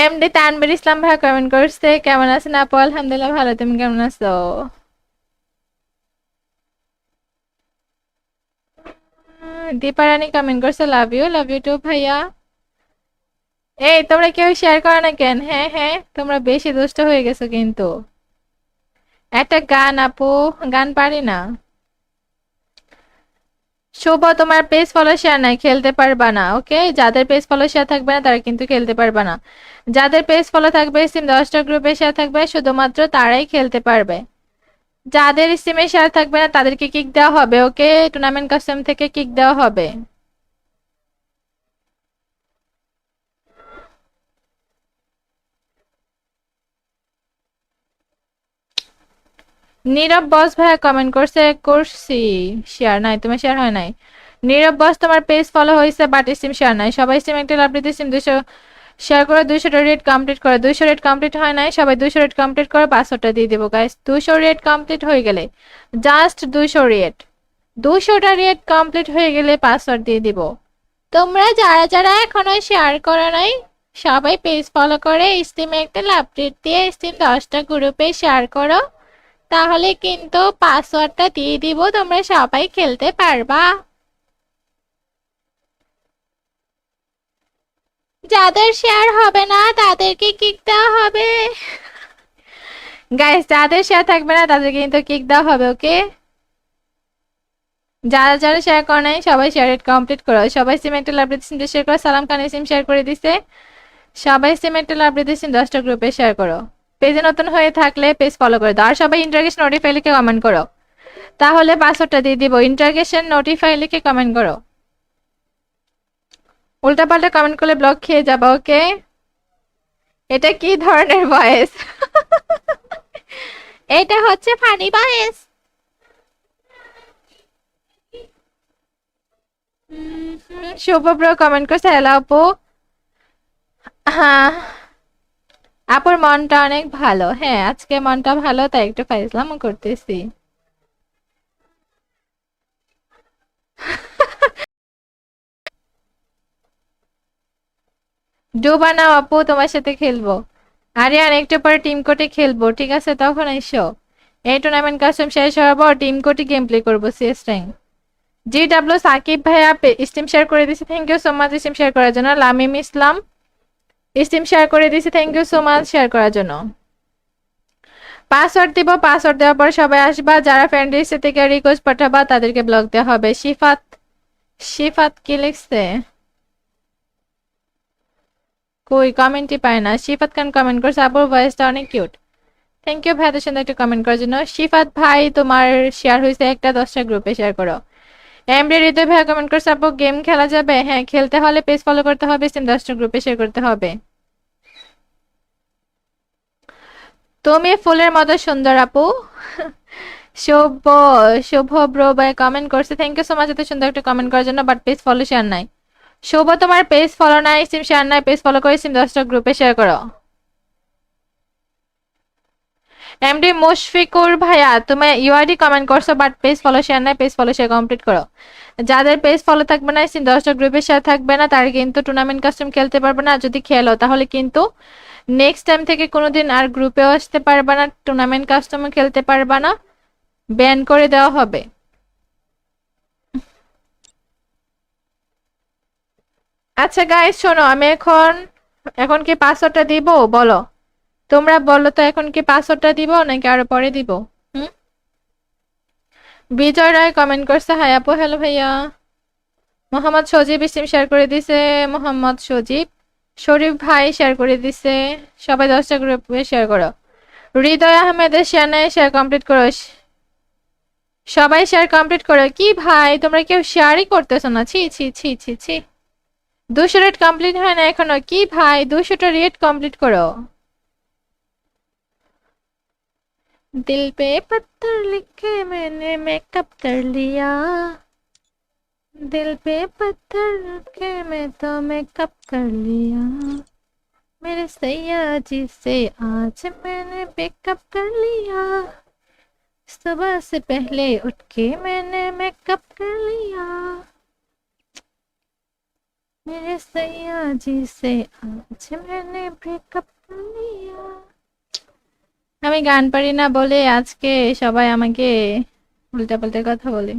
এমডি তানভীর ইসলাম ভাই কমেন্ট করছে, কেমন আছেন আপু? আলহামদুলিল্লাহ ভালো, তুমি কেমন আছো? দীপারানি কমেন্ট করছে, লাভ ইউ টু ভাইয়া। এই তোমরা কেউ শেয়ার করো না কেন? হ্যাঁ হ্যাঁ তোমরা বেশি দুষ্ট হয়ে গেছো কিন্তু। একটা গান আপু, গান পারি না। শুভ তোমার পেজ ফলো শেয়ার নাই, খেলতে পারবা না, ওকে? যাদের পেজ ফলো শেয়ার থাকবে না তারা কিন্তু খেলতে পারবা না। যাদের পেজ ফলো থাকবে, সিম 10টা গ্রুপে শেয়ার থাকবে, শুধুমাত্র তারাই খেলতে পারবে। যাদের সিমে শেয়ার থাকবে না তাদেরকে কিক দেওয়া হবে, ওকে? টুর্নামেন্ট কাস্টম থেকে কিক দেওয়া হবে। নীরব বস ভাইয়া কমেন্ট করছে, করছি শেয়ার নাই, তোমার শেয়ার হয় নাই। নীরব বস তোমার পেজ ফলো হয়েছে বাট সিম শেয়ার নাই। সবাই সিম একটা লাভ দিতে, সিম 200 শেয়ার করে 200টা রেট কমপ্লিট করে। 200 রেট কমপ্লিট হয় নাই, সবাই 200 রেট কমপ্লিট করে পাসওয়ার্ডটা দিয়ে দেবো গাইস। 200 রেট কমপ্লিট হয়ে গেলে, জাস্ট 200 রেট, 200টা রেট কমপ্লিট হয়ে গেলে পাসওয়ার্ড দিয়ে দিব। তোমরা যারা যারা এখনো শেয়ার করো নাই সবাই পেজ ফলো করে স্টিমে একটা লাভ দিয়ে স্টিম 10টা গ্রুপে শেয়ার করো, তাহলে কিন্তু পাসওয়ার্ডটা দিয়ে দিব, তোমরা সবাই খেলতে পারবা। যাদের শেয়ার হবে না তাদেরকে কিক দেওয়া হবে গাইস, যাদের শেয়ার থাকবে না তাদেরকে কিন্তু কিক দেওয়া হবে, ওকে? যারা যারা শেয়ার করে নাই সবাই শেয়ার রেট কমপ্লিট করো। সবাই সিম একটা লাভ সিম শেয়ার করো। সালাম খান সিম শেয়ার করে দিছে। সবাই সিম একটা লাভ সিম 10টা গ্রুপে শেয়ার করো। পেজে নতুন হয়ে থাকলে পেজ ফলো করে দাও। আর সবাই ইন্টারগেশন নোটিফাই লিখে কমেন্ট করো, তাহলে পাসওয়ার্ডটা দিয়ে দিব। ইন্টারগেশন নোটিফাই লিখে কমেন্ট করো, উল্টাপাল্টা কমেন্ট করলে ব্লক খেয়ে যাবা, ওকে? এটা কি ধরনের ভয়েস? এটা হচ্ছে ফানি ভয়েস। শুভ ব্রো কমেন্ট করছে, হ্যালো আপু। হ্যাঁ আপুর মনটা অনেক ভালো, হ্যাঁ আজকে মনটা ভালো তাই একটু ফাইজলামও করতেছি। ডো বানাও আপু, তোমার সাথে খেলবো। আরিয়ান একটু পরে টিম কোর্টে খেলবো, ঠিক আছে? তখন এসো। এই টুর্নামেন্ট কাস্টম শেষ হওয়ার পর টিম কোর্টে গেম প্লে করবো সিএস র্যাঙ্ক। জিডব্লিউ সাকিব ভাইয়া স্টিম শেয়ার করে দিয়েছে, thank you so much steam share করার জন্য। লামিম ইসলাম স্টিম শেয়ার করে দিয়েছে, thank you so much share করার জন্য। পাসওয়ার্ড দিব, পাসওয়ার্ড দেওয়ার পর সবাই আসবা, যারা ফ্রেন্ড লিস্ট থেকে রিকোয়েস্ট পাঠাবা তাদেরকে ব্লক দেওয়া হবে। শিফাত, শিফাত কি লিখছে? কই কমেন্টই পায় না। শিফাত খান কমেন্ট করছে, আপুর ভয়েসটা অনেক কিউট। থ্যাংক ইউ ভাই, এত সুন্দর একটা কমেন্ট করার জন্য। শিফাত ভাই তোমার শেয়ার হয়েছে একটা, 10টা গ্রুপে শেয়ার করো। এমডি হৃদয় ভাই কমেন্ট করছে, আপু গেম খেলা যাবে? হ্যাঁ, খেলতে হলে পেজ ফলো করতে হবে, সিম 10টা গ্রুপে শেয়ার করতে হবে। তুমি ফুলের মতো সুন্দর আপু। শুভ, শুভ ব্রো ভাই কমেন্ট করছে, থ্যাংক ইউ সো মাচ এত সুন্দর একটা কমেন্ট করার জন্য, বাট পেজ ফলো শেয়ার নাই। শুভ তোমার পেজ ফলো নাই, সিম শেয়ার নাই, পেজ ফলো করে সিম 10টা গ্রুপে শেয়ার করো। এমডি মুশফিকুর ভাইয়া তুমি ইউআইডি কমেন্ট করছো, বাট পেজ ফলো শেয়ার নাই, পেজ ফলো শেয়ার কমপ্লিট করো। যাদের পেজ ফলো থাকবে না, সিম 10টা গ্রুপে শেয়ার থাকবে না, তারা কিন্তু টুর্নামেন্ট কাস্টম খেলতে পারবে না। যদি খেলো তাহলে কিন্তু নেক্সট টাইম থেকে কোনোদিন আর গ্রুপেও আসতে পারবে না, টুর্নামেন্ট কাস্টমও খেলতে পারবে না, ব্যান করে দেওয়া হবে। আচ্ছা গাইস শোনো, আমি এখন এখন কি পাসওয়ার্ডটা দিব বলো? তোমরা বলো তো, এখন কি পাসওয়ার্ডটা দিব নাকি আরো পরে দিব? হুম, বিজয় রায় কমেন্ট করছে, হাই আপু, হ্যালো ভাইয়া। মোহাম্মদ সজীব ইসিম শেয়ার করে দিছে, মোহাম্মদ সজীব। শরীফ ভাই শেয়ার করে দিছে, সবাই 10টা গ্রুপে শেয়ার করো। হৃদয় আহমেদের শেয়ার নাই, শেয়ার কমপ্লিট করো। সবাই শেয়ার কমপ্লিট করো। কি ভাই তোমরা কেউ শেয়ারই করতেছো না, ছি ছি ছি ছি ছি। 200 রেট কমপ্লিট হয় না এখনো, কি ভাই 200টা রেট কমপ্লিট করো। दिल पे पत्थर लिखे मैंने मेकअप कर लिया, दिल पे पत्थर लिखे मैं तो मेकअप कर लिया, मेरे सैया जी से आज मैंने मेकअप कर लिया, सुबह से पहले उठ के मैंने मेकअप कर लिया, मेरे सैया जी से आज मैंने ब्रेकअप कर लिया। আমি গান পারি না বলে আজকে সবাই আমাকে উল্টাপাল্টা কথা বলে।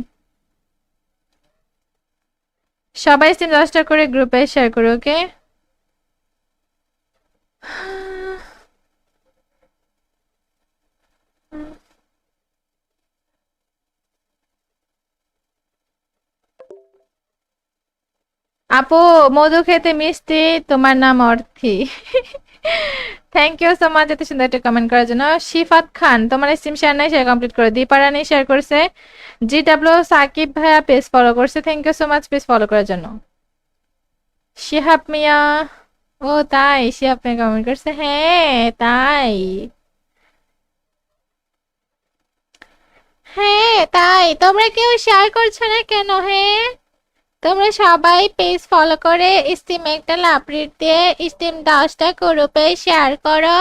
সবাই সিম 10টা করে গ্রুপে শেয়ার করো, ওকে? আপু মধু খেতে মিষ্টি, তোমার নাম Arthi. Thank you so much এত সুন্দর একটা কমেন্ট করার জন্য। শিফাত খান তোমার সিম শেয়ার নাই, শেয়ার কমপ্লিট করো। দীপারানি শেয়ার করছে। জিডব্লিউ সাকিব ভাইয়া পেজ ফলো করছে, thank you so much page follow করার জন্য। শিহাব মিয়া, ও তাই শিহাব মিয়া কমেন্ট করছে, হ্যাঁ তাই, হ্যাঁ তাই। তোমরা কেউ শেয়ার করছো না কেন? হ্যাঁ, তোমরা সবাই পেজ ফলো করে স্টিম একটা লাভরিট দিয়ে স্টিম 10টা গ্রুপে শেয়ার করো।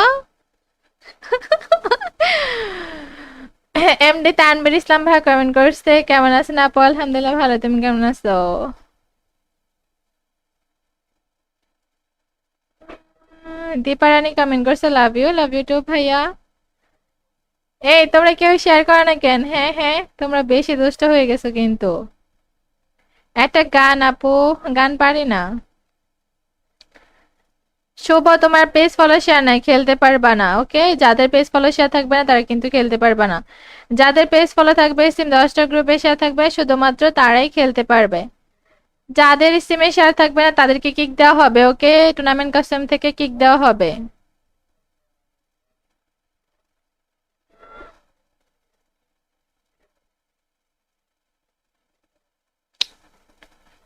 এমডি তানভীর ইসলাম ভাই কমেন্ট করছে, কেমন আছেন আপু? আলহামদুলিল্লাহ ভালো, তুমি কেমন আছো? দীপারানী কমেন্ট করছে, লাভ ইউ টু ভাইয়া। এই তোমরা কেউ শেয়ার করো না কেন? হ্যাঁ হ্যাঁ, তোমরা বেশি দুষ্ট হয়ে গেছো কিন্তু। একটা গান আপু, গান পারি না। শুভ তোমার পেজ ফলো শেয়ার নাই, খেলতে পারবা না, ওকে? যাদের পেজ ফলো শেয়ার থাকবে না তারা কিন্তু খেলতে পারবা না। যাদের পেজ ফলো থাকবে, সিম 10টা গ্রুপে শেয়ার থাকবে, শুধুমাত্র তারাই খেলতে পারবে। যাদের সিমে শেয়ার থাকবে না তাদেরকে কিক দেওয়া হবে, ওকে? টুর্নামেন্ট কাস্টম থেকে কিক দেওয়া হবে।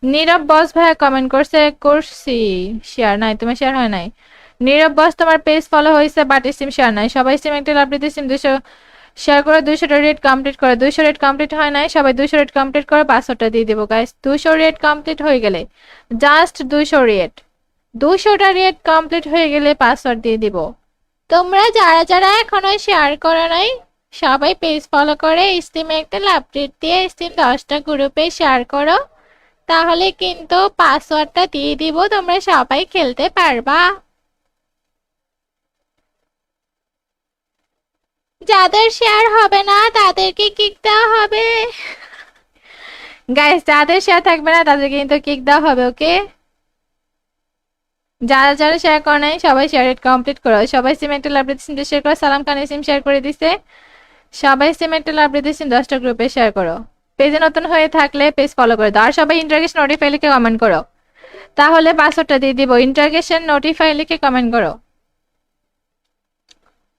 নীরব বস ভাইয়া কমেন্ট করছে, করছি শেয়ার নাই, তোমার শেয়ার হয় নাই। নীরব বস তোমার পেজ ফলো হয়েছে, বাট সিম শেয়ার নাই। সবাই সিম একটা লাভ দিতে, সিম 200 শেয়ার করে 200টা রেট কমপ্লিট করে। 200 রেট কমপ্লিট হয় নাই, সবাই 200 রেট কমপ্লিট করে পাসওয়ার্ডটা দিয়ে দেবো গাইস। 200 রেট কমপ্লিট হয়ে গেলে, জাস্ট 200 রেট, 200টা রেট কমপ্লিট হয়ে গেলে পাসওয়ার্ড দিয়ে দিব। তোমরা যারা যারা এখনো শেয়ার করো নাই, সবাই পেজ ফলো করে স্টিমে একটা লাভ দিয়ে স্টিম 10টা গ্রুপে শেয়ার করো, তাহলে কিন্তু পাসওয়ার্ডটা দিয়ে দিব, তোমরা সবাই খেলতে পারবা। যাদের শেয়ার হবে না তাদেরকে কিক দেওয়া হবে। গাইস, যাদের শেয়ার থাকবে না তাদেরকে কিন্তু কিক দেওয়া হবে, ওকে? যারা যারা শেয়ার করে নাই সবাই শেয়ার কমপ্লিট করো। সবাই সিমেন্টাল আপডেট সিম শেয়ার করো। সালাম খান সিম শেয়ার করে দিছে। সবাই সিমেন্টাল আপডেট সিম 10টা গ্রুপে শেয়ার করো। পেজে নতুন হয়ে থাকলে পেজ ফলো করে দাও। আর সবাই ইন্টারগেশন নোটিফাই লিখে কমেন্ট করো, তাহলে পাসওয়ার্ডটা দিয়ে দিব। ইন্টারগেশন নোটিফাই লিখে কমেন্ট করো।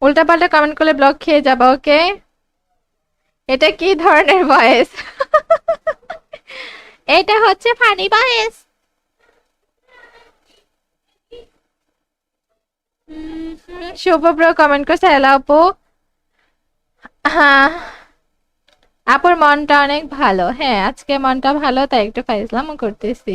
উল্টাপাল্টা কমেন্ট করলে ব্লক খেয়ে যাবা, ওকে? এটা কি ধরনের ভয়েস? এটা হচ্ছে ফানি ভয়েস। শুভ ব্রো কমেন্ট করছে হ্যালো আপু। হ্যাঁ, আপুর মনটা অনেক ভালো। হ্যাঁ, আজকে মনটা ভালো, তাই একটু ফাইজলামও করতেছি।